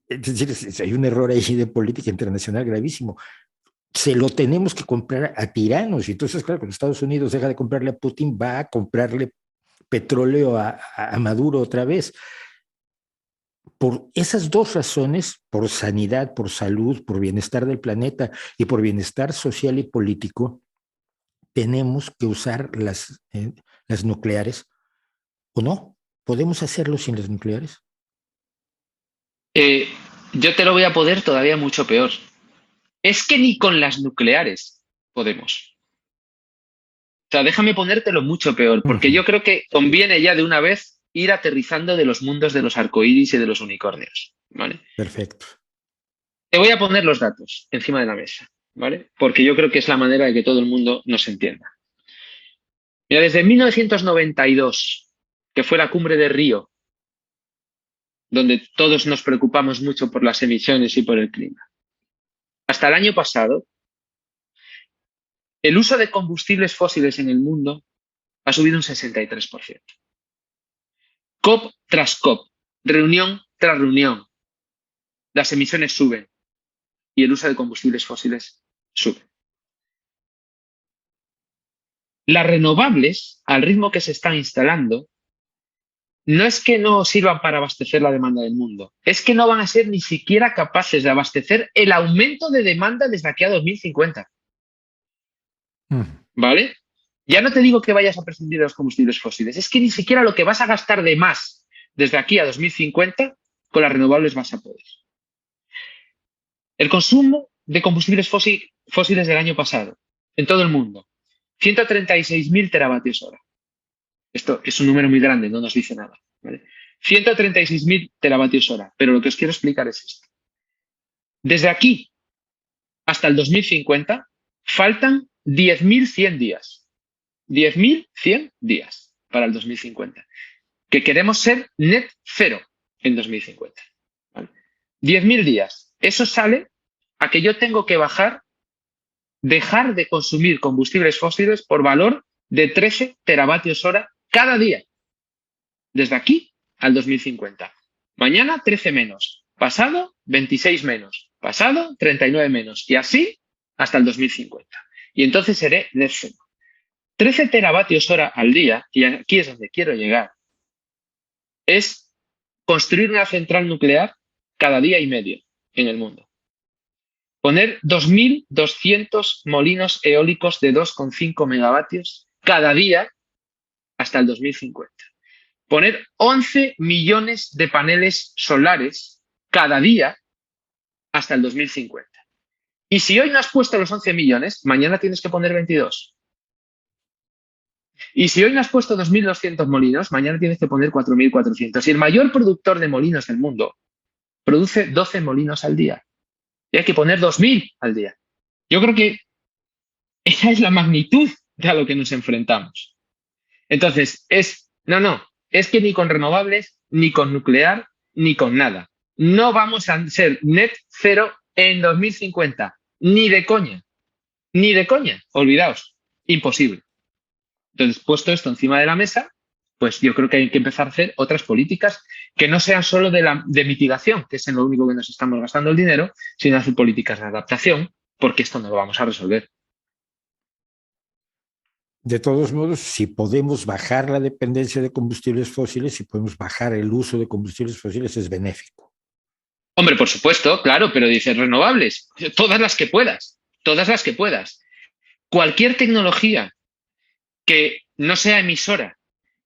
Es decir, hay un error ahí de política internacional gravísimo. Se lo tenemos que comprar a tiranos. Y entonces, claro, cuando Estados Unidos deja de comprarle a Putin, va a comprarle petróleo a Maduro otra vez. Por esas dos razones, por sanidad, por salud, por bienestar del planeta y por bienestar social y político, tenemos que usar las nucleares o no. ¿Podemos hacerlo sin las nucleares? Eh, yo te lo voy a poner todavía mucho peor. Es que ni con las nucleares podemos. O sea, déjame ponértelo mucho peor, Uh porque -huh. yo creo que conviene ya de una vez ir aterrizando de los mundos de los arcoíris y de los unicornios, ¿vale? Perfecto. Te voy a poner los datos encima de la mesa, ¿vale? Porque yo creo que es la manera de que todo el mundo nos entienda. Mira, desde 1992, que fue la cumbre de Río, donde todos nos preocupamos mucho por las emisiones y por el clima, hasta el año pasado, el uso de combustibles fósiles en el mundo ha subido un 63%. COP tras COP, reunión tras reunión, las emisiones suben y el uso de combustibles fósiles sube. Las renovables, al ritmo que se están instalando, no es que no sirvan para abastecer la demanda del mundo, es que no van a ser ni siquiera capaces de abastecer el aumento de demanda desde aquí a 2050. ¿Vale? Ya no te digo que vayas a prescindir de los combustibles fósiles, es que ni siquiera lo que vas a gastar de más desde aquí a 2050 con las renovables vas a poder. El consumo de combustibles fósiles del año pasado en todo el mundo, 136.000 teravatios hora. Esto es un número muy grande, no nos dice nada, ¿vale? 136.000 teravatios hora, pero lo que os quiero explicar es esto. Desde aquí hasta el 2050 faltan 10.100 días. 10.100 días para el 2050. Que queremos ser net cero en 2050. ¿Vale? 10.000 días. Eso sale a que yo tengo que dejar de consumir combustibles fósiles por valor de 13 teravatios hora cada día. Desde aquí al 2050. Mañana 13 menos. Pasado 26 menos. Pasado 39 menos. Y así hasta el 2050. Y entonces seré net cero. 13 teravatios hora al día, y aquí es donde quiero llegar, es construir una central nuclear cada día y medio en el mundo. Poner 2.200 molinos eólicos de 2,5 megavatios cada día hasta el 2050. Poner 11 millones de paneles solares cada día hasta el 2050. Y si hoy no has puesto los 11 millones, mañana tienes que poner 22. Y si hoy no has puesto 2.200 molinos, mañana tienes que poner 4.400. Y el mayor productor de molinos del mundo produce 12 molinos al día. Y hay que poner 2.000 al día. Yo creo que esa es la magnitud de a lo que nos enfrentamos. Entonces, es No, no, es que ni con renovables, ni con nuclear, ni con nada. No vamos a ser net cero en 2050, ni de coña, ni de coña, olvidaos, imposible. Entonces, puesto esto encima de la mesa, pues yo creo que hay que empezar a hacer otras políticas que no sean solo de mitigación, que es en lo único que nos estamos gastando el dinero, sino hacer políticas de adaptación, porque esto no lo vamos a resolver. De todos modos, si podemos bajar la dependencia de combustibles fósiles, si podemos bajar el uso de combustibles fósiles, es benéfico. Hombre, por supuesto, claro, pero dices renovables, todas las que puedas, todas las que puedas. Cualquier tecnología que no sea emisora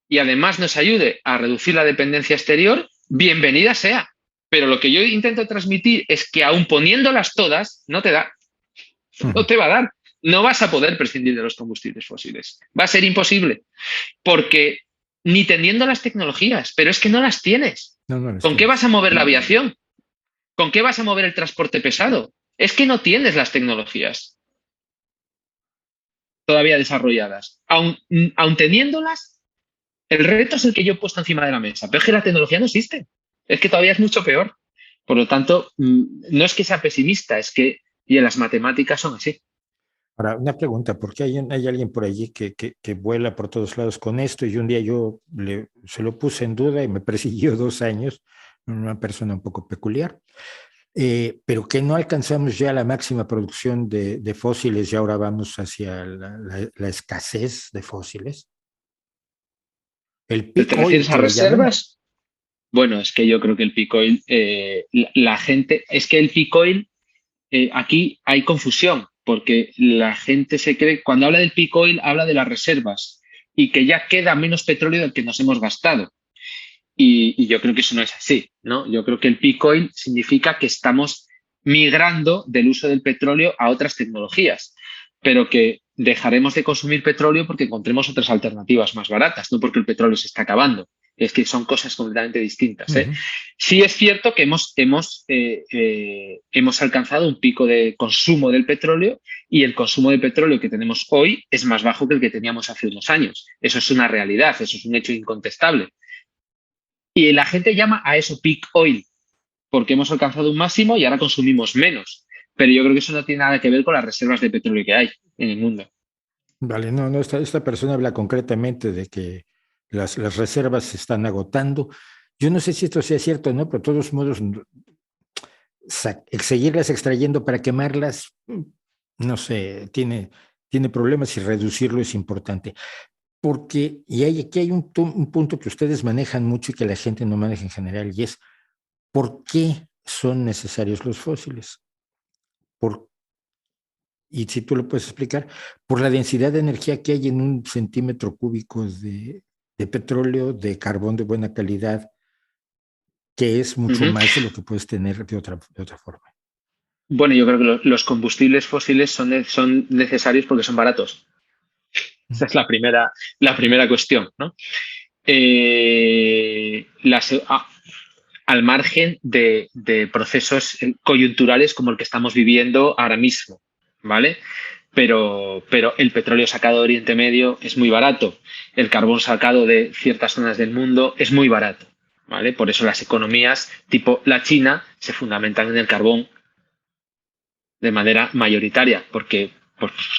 y además nos ayude a reducir la dependencia exterior, bienvenida sea. Pero lo que yo intento transmitir es que aun poniéndolas todas, no te da, no te va a dar. No vas a poder prescindir de los combustibles fósiles. Va a ser imposible, porque ni teniendo las tecnologías, pero es que no las tienes. ¿Con qué vas a mover la aviación? ¿Con qué vas a mover el transporte pesado? Es que no tienes las tecnologías todavía desarrolladas. Aun teniéndolas, el reto es el que yo he puesto encima de la mesa, pero es que la tecnología no existe. Es que todavía es mucho peor. Por lo tanto, no es que sea pesimista, es que y en las matemáticas son así. Ahora, una pregunta, porque hay alguien por allí que vuela por todos lados con esto y un día se lo puse en duda y me persiguió 2 años, una persona un poco peculiar, pero que no alcanzamos ya la máxima producción de fósiles y ahora vamos hacia la escasez de fósiles. El ¿Te peak oil refieres a que le llaman. reservas? Bueno, es que yo creo que el peak oil, la gente, es que el peak oil, aquí hay confusión, porque la gente se cree, cuando habla del peak oil, habla de las reservas y que ya queda menos petróleo del que nos hemos gastado. Y yo creo que eso no es así, ¿no? Yo creo que el peak oil significa que estamos migrando del uso del petróleo a otras tecnologías, pero que dejaremos de consumir petróleo porque encontremos otras alternativas más baratas, no porque el petróleo se está acabando. Es que son cosas completamente distintas. Uh-huh. Sí es cierto que hemos alcanzado un pico de consumo del petróleo y el consumo de petróleo que tenemos hoy es más bajo que el que teníamos hace unos años. Eso es una realidad, eso es un hecho incontestable. Y la gente llama a eso peak oil, porque hemos alcanzado un máximo y ahora consumimos menos. Pero yo creo que eso no tiene nada que ver con las reservas de petróleo que hay en el mundo. Vale, no, esta persona habla concretamente de que las reservas se están agotando. Yo no sé si esto sea cierto o no, pero de todos modos, seguirlas extrayendo para quemarlas, no sé, tiene problemas y reducirlo es importante. Porque, aquí hay un punto que ustedes manejan mucho y que la gente no maneja en general, y es ¿por qué son necesarios los fósiles? Y si tú lo puedes explicar, por la densidad de energía que hay en 1 centímetro cúbico de petróleo, de carbón de buena calidad, que es mucho más de lo que puedes tener de otra forma. Bueno, yo creo que los combustibles fósiles son necesarios porque son baratos. Esa es la primera cuestión, ¿no? Al margen de procesos coyunturales como el que estamos viviendo ahora mismo, ¿vale? Pero el petróleo sacado de Oriente Medio es muy barato, el carbón sacado de ciertas zonas del mundo es muy barato, ¿vale? Por eso las economías tipo la China se fundamentan en el carbón de manera mayoritaria, porque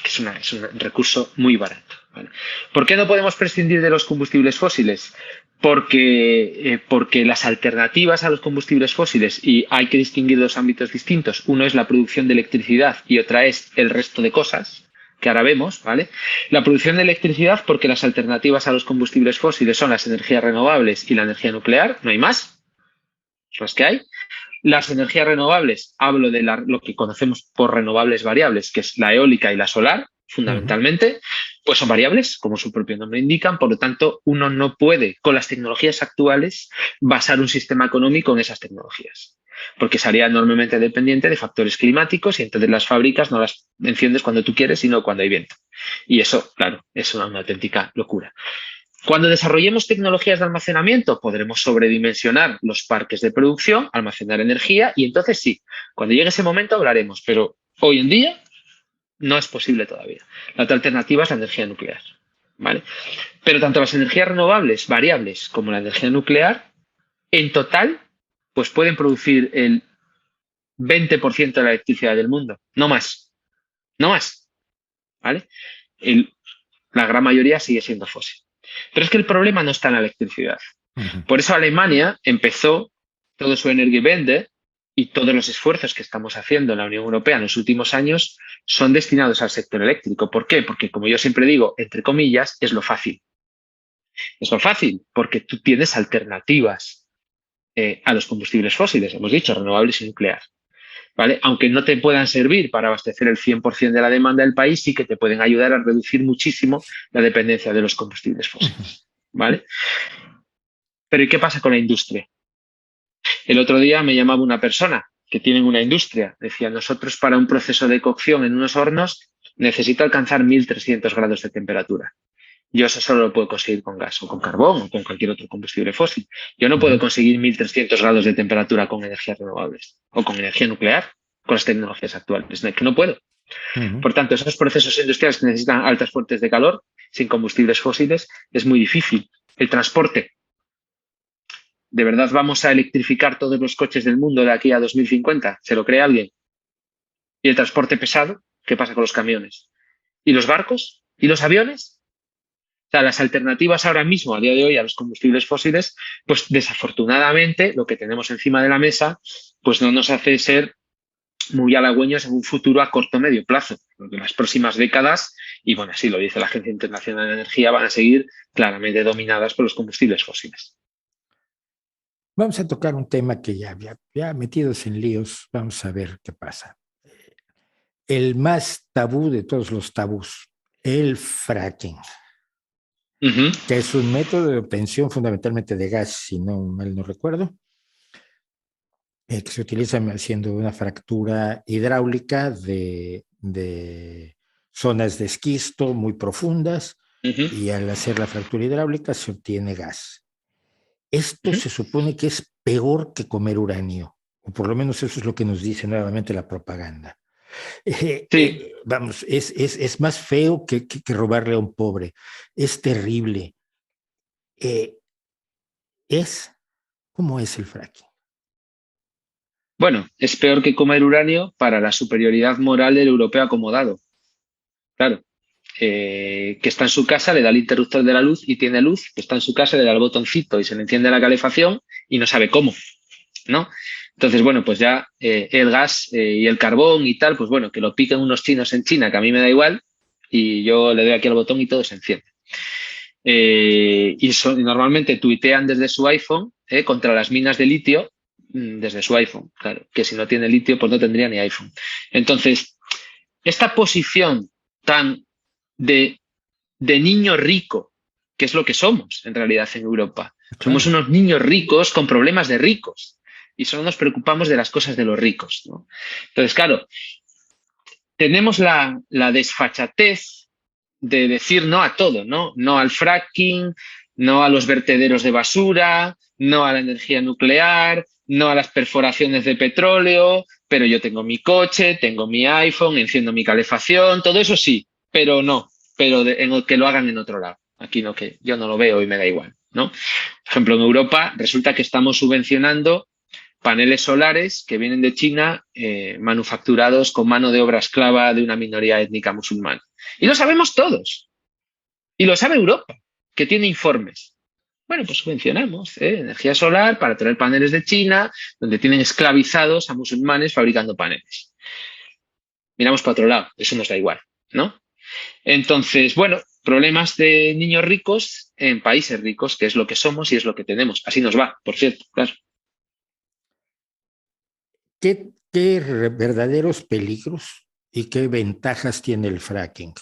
es un recurso muy barato, ¿vale? ¿Por qué no podemos prescindir de los combustibles fósiles? Porque las alternativas a los combustibles fósiles, y hay que distinguir dos ámbitos distintos, uno es la producción de electricidad y otra es el resto de cosas que ahora vemos, ¿vale? La producción de electricidad, porque las alternativas a los combustibles fósiles son las energías renovables y la energía nuclear, no hay más, las que hay. Las energías renovables, hablo de lo que conocemos por renovables variables, que es la eólica y la solar, fundamentalmente, pues son variables, como su propio nombre indica. Por lo tanto, uno no puede, con las tecnologías actuales, basar un sistema económico en esas tecnologías, porque sería enormemente dependiente de factores climáticos y entonces las fábricas no las enciendes cuando tú quieres, sino cuando hay viento. Y eso, claro, es una auténtica locura. Cuando desarrollemos tecnologías de almacenamiento, podremos sobredimensionar los parques de producción, almacenar energía y entonces sí, cuando llegue ese momento hablaremos, pero hoy en día no es posible todavía. La otra alternativa es la energía nuclear. ¿vale? Pero tanto las energías renovables variables como la energía nuclear, en total, pues pueden producir el 20% de la electricidad del mundo, no más, no más, ¿vale? El- la gran mayoría sigue siendo fósil. Pero es que el problema no está en la electricidad. Ujú. Por eso Alemania empezó todo su Energiewende y todos los esfuerzos que estamos haciendo en la Unión Europea en los últimos años son destinados al sector eléctrico. ¿Por qué? Porque, como yo siempre digo, entre comillas, es lo fácil. Es lo fácil porque tú tienes alternativas a los combustibles fósiles, hemos dicho, renovables y nuclear. ¿Vale? Aunque no te puedan servir para abastecer el 100% de la demanda del país, sí que te pueden ayudar a reducir muchísimo la dependencia de los combustibles Ujú. fósiles. ¿Vale? Pero ¿y qué pasa con la industria? El otro día me llamaba una persona que tiene una industria. Decía, nosotros para un proceso de cocción en unos hornos necesito alcanzar 1300 grados de temperatura. Yo eso solo lo puedo conseguir con gas o con carbón o con cualquier otro combustible fósil. Yo no puedo Ujú. conseguir 1300 grados de temperatura con energías renovables o con energía nuclear con las tecnologías actuales. Que no puedo. Ujú. Por tanto, esos procesos industriales que necesitan altas fuentes de calor sin combustibles fósiles es muy difícil. El transporte. ¿De verdad vamos a electrificar todos los coches del mundo de aquí a 2050? ¿Se lo cree alguien? ¿Y el transporte pesado? ¿Qué pasa con los camiones? ¿Y los barcos? ¿Y los aviones? O sea, las alternativas ahora mismo, a día de hoy, a los combustibles fósiles, pues desafortunadamente lo que tenemos encima de la mesa, pues no nos hace ser muy halagüeños en un futuro a corto o medio plazo, porque las próximas décadas, y bueno, así lo dice la Agencia Internacional de Energía, van a seguir claramente dominadas por los combustibles fósiles. Vamos a tocar un tema que ya metidos en líos, vamos a ver qué pasa. El más tabú de todos los tabús, el fracking, Uh -huh. que es un método de obtención fundamentalmente de gas, si no mal no recuerdo, que se utiliza haciendo una fractura hidráulica de zonas de esquisto muy profundas, Uh -huh. y al hacer la fractura hidráulica se obtiene gas. Esto Uh -huh. se supone que es peor que comer uranio, o por lo menos eso es lo que nos dice nuevamente la propaganda. Sí, Vamos, es más feo que robarle a un pobre, es terrible. Eh, es, ¿Cómo es el fracking? bueno, es peor que comer uranio para la superioridad moral del europeo acomodado. Claro, que está en su casa, le da el interruptor de la luz y tiene luz, que está en su casa, le da el botoncito y se le enciende la calefacción y no sabe cómo, ¿no? Entonces, bueno, pues ya el gas y el carbón y tal, pues bueno, que lo piquen unos chinos en China, que a mí me da igual, y yo le doy aquí al botón y todo se enciende. Normalmente tuitean desde su iPhone contra las minas de litio desde su iPhone, claro, que si no tiene litio, pues no tendría ni iPhone. Entonces, esta posición tan de, de niño rico, que es lo que somos en realidad en Europa. Somos Claro. unos niños ricos con problemas de ricos y solo nos preocupamos de las cosas de los ricos, ¿no? Entonces, claro, tenemos la desfachatez de decir no a todo, ¿no? No al fracking, no a los vertederos de basura, no a la energía nuclear, no a las perforaciones de petróleo, pero yo tengo mi coche, tengo mi iPhone, enciendo mi calefacción, todo eso sí, pero no, en el que lo hagan en otro lado. Aquí no, que yo no lo veo y me da igual, ¿no? Por ejemplo, en Europa resulta que estamos subvencionando paneles solares que vienen de China manufacturados con mano de obra esclava de una minoría étnica musulmana. Y lo sabemos todos. Y lo sabe Europa, que tiene informes. Bueno, pues subvencionamos energía solar para traer paneles de China, donde tienen esclavizados a musulmanes fabricando paneles. Miramos para otro lado, eso nos da igual, ¿no? Entonces, bueno, problemas de niños ricos en países ricos, que es lo que somos y es lo que tenemos. Así nos va, por cierto, claro. ¿Qué verdaderos peligros y qué ventajas tiene el fracking?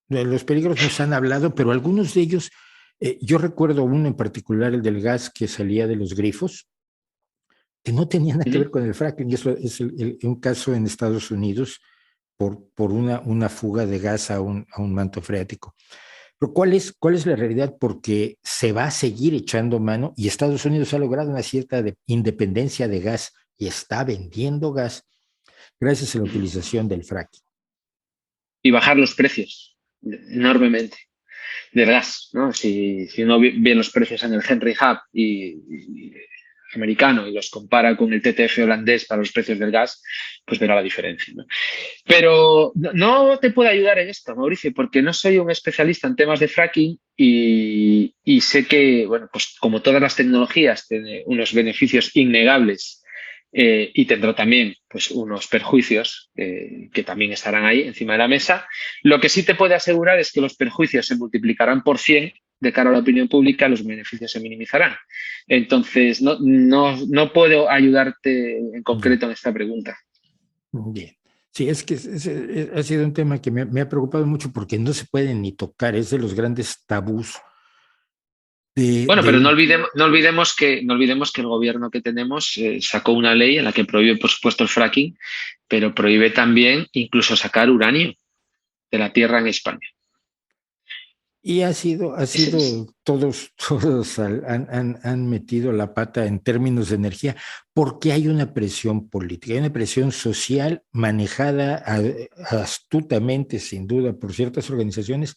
Los peligros nos han hablado, pero algunos de ellos, yo recuerdo uno en particular, el del gas que salía de los grifos, que no tenía nada Uh que -huh. ver con el fracking. Eso es un caso en Estados Unidos por una fuga de gas a un manto freático. Pero cuál es la realidad? Porque se va a seguir echando mano y Estados Unidos ha logrado una cierta independencia de gas y está vendiendo gas gracias a la utilización del fracking. Y bajar los precios enormemente. del gas, ¿no? Si uno ve los precios en el Henry Hub y americano y los compara con el TTF holandés para los precios del gas, pues verá la diferencia, ¿no? Pero no te puedo ayudar en esto, Mauricio, porque no soy un especialista en temas de fracking y sé que, bueno, pues como todas las tecnologías, tiene unos beneficios innegables y tendrá también pues, unos perjuicios que también estarán ahí encima de la mesa. Lo que sí te puedo asegurar es que los perjuicios se multiplicarán por 100 de cara a la opinión pública, los beneficios se minimizarán. Entonces, no puedo ayudarte en concreto en esta pregunta. Bien. Sí, es que ha sido un tema que me ha preocupado mucho porque no se puede ni tocar, es de los grandes tabús Bueno, pero no del... olvidemos, no olvidemos que el gobierno que tenemos sacó una ley en la que prohíbe, por supuesto, el fracking, pero prohíbe también incluso sacar uranio de la tierra en España. Y ha sido, todos han metido la pata en términos de energía porque hay una presión política, hay una presión social manejada astutamente, sin duda, por ciertas organizaciones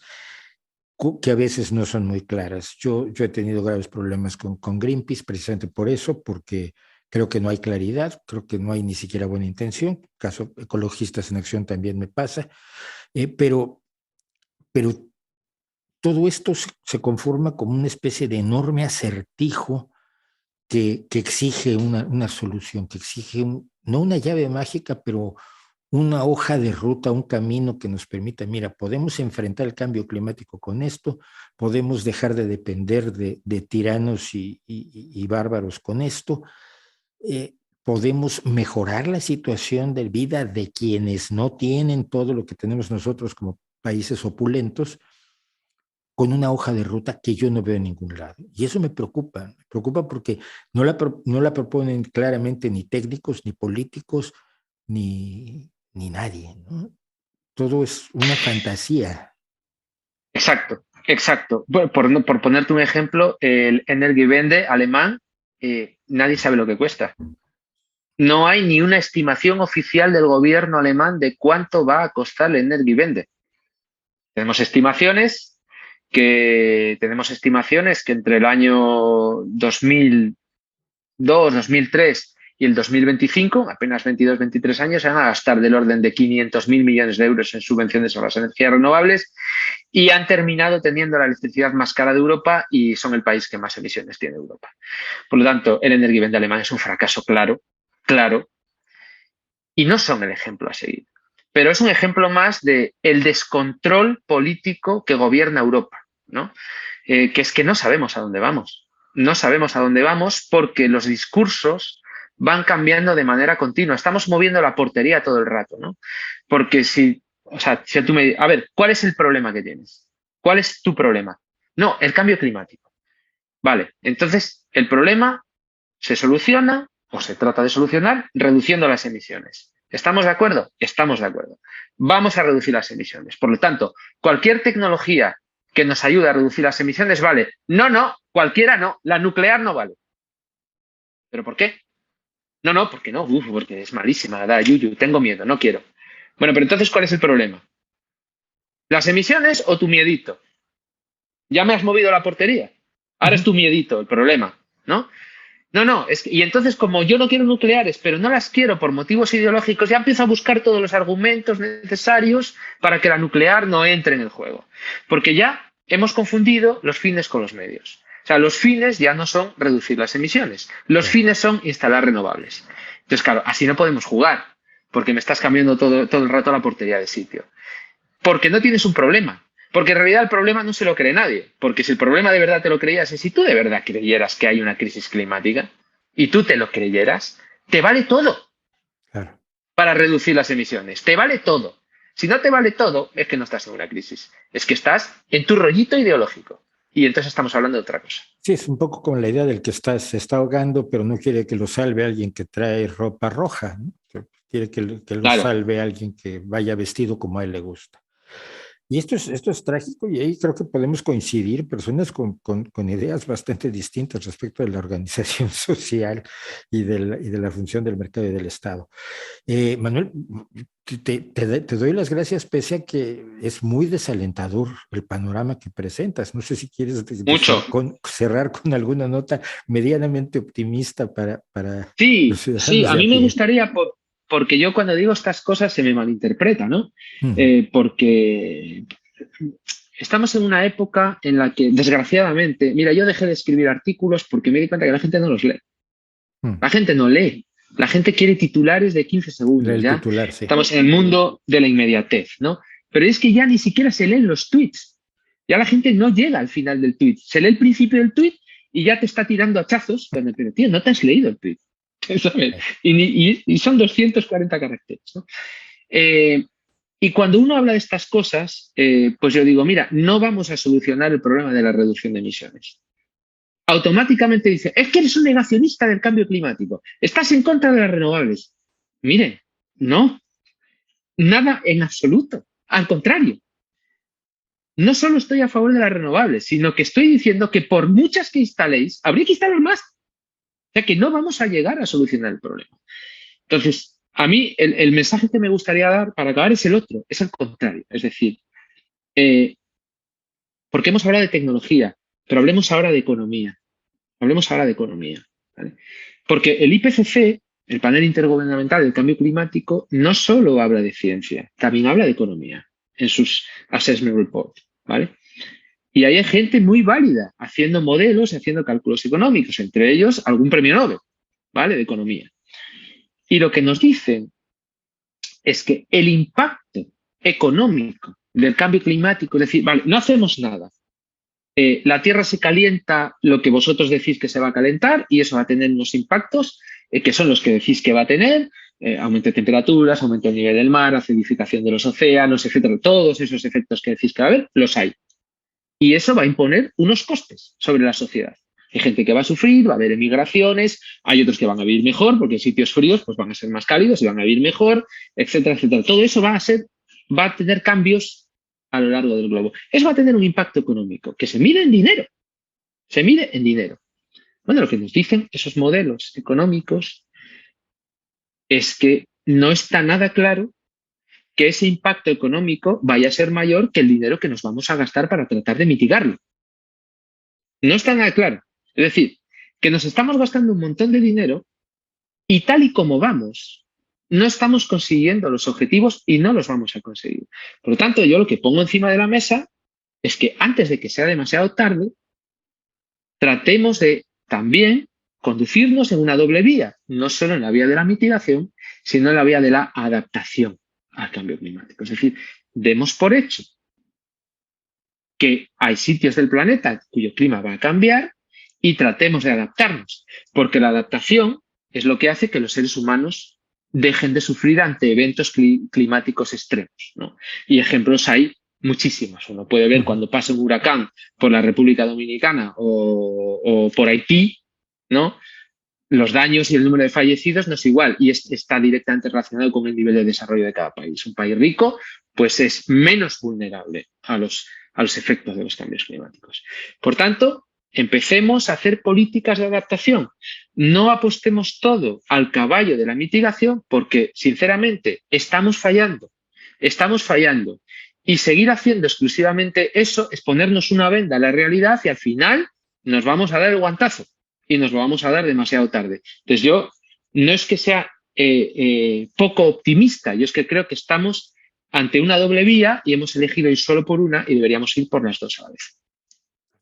que a veces no son muy claras. Yo he tenido graves problemas con Greenpeace precisamente por eso, porque creo que no hay claridad, creo que no hay ni siquiera buena intención. Caso Ecologistas en Acción también me pasa, pero todo esto se conforma como una especie de enorme acertijo que exige una solución, que exige no una llave mágica, pero una hoja de ruta, un camino que nos permita, mira, podemos enfrentar el cambio climático con esto, podemos dejar de depender de tiranos y bárbaros con esto, podemos mejorar la situación de vida de quienes no tienen todo lo que tenemos nosotros como países opulentos, con una hoja de ruta que yo no veo en ningún lado. Y eso me preocupa porque no la proponen claramente ni técnicos, ni políticos, ni nadie, ¿no? Todo es una fantasía. Exacto, exacto. Por ponerte un ejemplo, el Energiewende alemán, nadie sabe lo que cuesta. No hay ni una estimación oficial del gobierno alemán de cuánto va a costar el Energiewende. Tenemos estimaciones que entre el año 2002, 2003 y el 2025, apenas 22, 23 años, se van a gastar del orden de 500.000 millones de euros en subvenciones a las energías renovables y han terminado teniendo la electricidad más cara de Europa y son el país que más emisiones tiene Europa. Por lo tanto, el Energiewende alemán es un fracaso claro, claro, y no son el ejemplo a seguir. Pero es un ejemplo más de el descontrol político que gobierna Europa, ¿no? Que es que no sabemos a dónde vamos. No sabemos a dónde vamos porque los discursos van cambiando de manera continua. Estamos moviendo la portería todo el rato, ¿no? Porque si tú me dices, a ver, ¿cuál es el problema que tienes? ¿Cuál es tu problema? No, el cambio climático. Vale, entonces el problema se soluciona o se trata de solucionar reduciendo las emisiones. ¿Estamos de acuerdo? Estamos de acuerdo. Vamos a reducir las emisiones. Por lo tanto, cualquier tecnología que nos ayude a reducir las emisiones vale. No, cualquiera no. La nuclear no vale. ¿Pero por qué? No, porque no. Porque es malísima. Da, yuyu, tengo miedo, no quiero. Bueno, pero entonces, ¿cuál es el problema? ¿Las emisiones o tu miedito? Ya me has movido la portería. Ahora es tu miedito el problema, ¿no? No, y entonces como yo no quiero nucleares, pero no las quiero por motivos ideológicos, ya empiezo a buscar todos los argumentos necesarios para que la nuclear no entre en el juego. Porque ya hemos confundido los fines con los medios. O sea, los fines ya no son reducir las emisiones, los fines son instalar renovables. Entonces, claro, así no podemos jugar, porque me estás cambiando todo el rato la portería de sitio. Porque no tienes un problema. Porque en realidad el problema no se lo cree nadie. Porque si el problema de verdad te lo creías y si tú de verdad creyeras que hay una crisis climática y tú te lo creyeras, te vale todo para reducir las emisiones. Te vale todo. Si no te vale todo, es que no estás en una crisis. Es que estás en tu rollito ideológico. Y entonces estamos hablando de otra cosa. Sí, es un poco como la idea del que se está ahogando, pero no quiere que lo salve alguien que trae ropa roja, ¿no? Quiere que lo salve alguien que vaya vestido como a él le gusta. Y esto es trágico y ahí creo que podemos coincidir personas con ideas bastante distintas respecto de la organización social y de la función del mercado y del Estado. Manuel, te doy las gracias pese a que es muy desalentador el panorama que presentas. No sé si quieres Mucho. cerrar con alguna nota medianamente optimista para los Sí, sí, ciudadanos a de mí a me pie. gustaría, porque yo cuando digo estas cosas se me malinterpreta, ¿no? Ujú, Porque estamos en una época en la que, desgraciadamente, mira, yo dejé de escribir artículos porque me di cuenta que la gente no los lee. ujú. La gente no lee. La gente quiere titulares de 15 segundos, El ¿ya? titular, sí. Estamos en el mundo de la inmediatez, ¿no? Pero es que ya ni siquiera se leen los tweets. Ya la gente no llega al final del tweet. Se lee el principio del tweet y ya te está tirando hachazos. Pero, tío, no te has leído el tweet. ¿Sabes? Y son 240 caracteres, ¿no? Eh, y cuando uno habla de estas cosas, pues yo digo, mira, no vamos a solucionar el problema de la reducción de emisiones. Automáticamente dice, es que eres un negacionista del cambio climático, estás en contra de las renovables. Miren, no, nada en absoluto. Al contrario, no solo estoy a favor de las renovables, sino que estoy diciendo que por muchas que instaléis, habría que instalar más. O sea que no vamos a llegar a solucionar el problema. Entonces, a mí el mensaje que me gustaría dar para acabar es el otro, es el contrario. Es decir, eh, porque hemos hablado de tecnología, pero hablemos ahora de economía. Hablemos ahora de economía. ¿Vale? Porque el IPCC, el panel intergubernamental del cambio climático, no solo habla de ciencia, también habla de economía en sus assessment reports. ¿Vale? Y ahí hay gente muy válida haciendo modelos y haciendo cálculos económicos, entre ellos algún premio Nobel, ¿vale? De economía. Y lo que nos dicen es que el impacto económico del cambio climático, es decir, vale, no hacemos nada. La Tierra se calienta lo que vosotros decís que se va a calentar y eso va a tener unos impactos que son los que decís que va a tener, aumento de temperaturas, aumento del nivel del mar, acidificación de los océanos, etcétera. Todos esos efectos que decís que va a haber, los hay. Y eso va a imponer unos costes sobre la sociedad. Hay gente que va a sufrir, va a haber emigraciones, hay otros que van a vivir mejor porque en sitios fríos pues van a ser más cálidos y van a vivir mejor, etcétera, etcétera. Todo eso va a tener cambios a lo largo del globo. Eso va a tener un impacto económico que se mide en dinero. Se mide en dinero. Bueno, lo que nos dicen esos modelos económicos es que no está nada claro que ese impacto económico vaya a ser mayor que el dinero que nos vamos a gastar para tratar de mitigarlo. No está nada claro. Es decir, que nos estamos gastando un montón de dinero y tal y como vamos, no estamos consiguiendo los objetivos y no los vamos a conseguir. Por lo tanto, yo lo que pongo encima de la mesa es que antes de que sea demasiado tarde, tratemos de también conducirnos en una doble vía, no solo en la vía de la mitigación, sino en la vía de la adaptación al cambio climático. Es decir, demos por hecho que hay sitios del planeta cuyo clima va a cambiar y tratemos de adaptarnos, porque la adaptación es lo que hace que los seres humanos dejen de sufrir ante eventos climáticos extremos, ¿no? Y ejemplos hay muchísimos. Uno puede ver cuando pasa un huracán por la República Dominicana o por Haití, ¿no? Los daños y el número de fallecidos no es igual y está directamente relacionado con el nivel de desarrollo de cada país. Un país rico, pues es menos vulnerable a los efectos de los cambios climáticos. Por tanto, empecemos a hacer políticas de adaptación. No apostemos todo al caballo de la mitigación porque, sinceramente, estamos fallando. Estamos fallando. Y seguir haciendo exclusivamente eso es ponernos una venda a la realidad y al final nos vamos a dar el guantazo y nos lo vamos a dar demasiado tarde. Entonces yo no es que sea poco optimista, yo es que creo que estamos ante una doble vía y hemos elegido ir solo por una y deberíamos ir por las dos a la vez.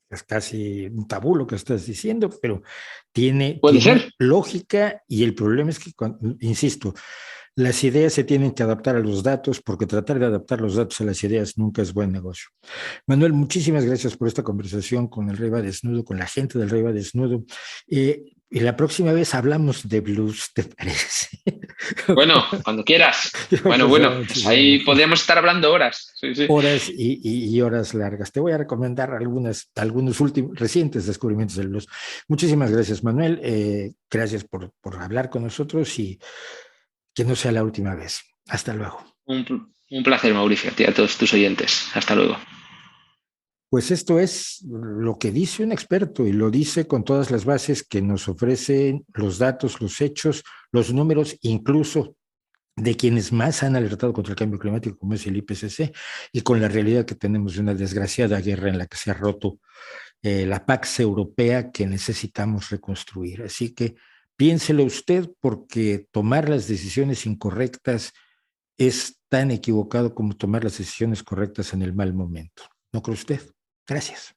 Es casi un tabú lo que estás diciendo, pero Puede tiene ser. lógica y el problema es que, insisto, las ideas se tienen que adaptar a los datos porque tratar de adaptar los datos a las ideas nunca es buen negocio. Manuel, muchísimas gracias por esta conversación con el Rey va Desnudo, con la gente del Rey va Desnudo. Y la próxima vez hablamos de blues, ¿te parece? Bueno, cuando quieras. Bueno, Pues será pues muchísimo ahí mejor. podríamos estar hablando horas. Sí, sí. Horas y horas largas. Te voy a recomendar algunos últimos, recientes descubrimientos del blues. Muchísimas gracias, Manuel. Gracias por hablar con nosotros y que no sea la última vez. Hasta luego. Un, Un placer, Mauricio, a ti y a todos tus oyentes. Hasta luego. Pues esto es lo que dice un experto y lo dice con todas las bases que nos ofrecen los datos, los hechos, los números, incluso de quienes más han alertado contra el cambio climático, como es el IPCC, y con la realidad que tenemos de una desgraciada guerra en la que se ha roto la Pax Europea que necesitamos reconstruir. Así que piénselo usted, porque tomar las decisiones incorrectas es tan equivocado como tomar las decisiones correctas en el mal momento. ¿No cree usted? Gracias.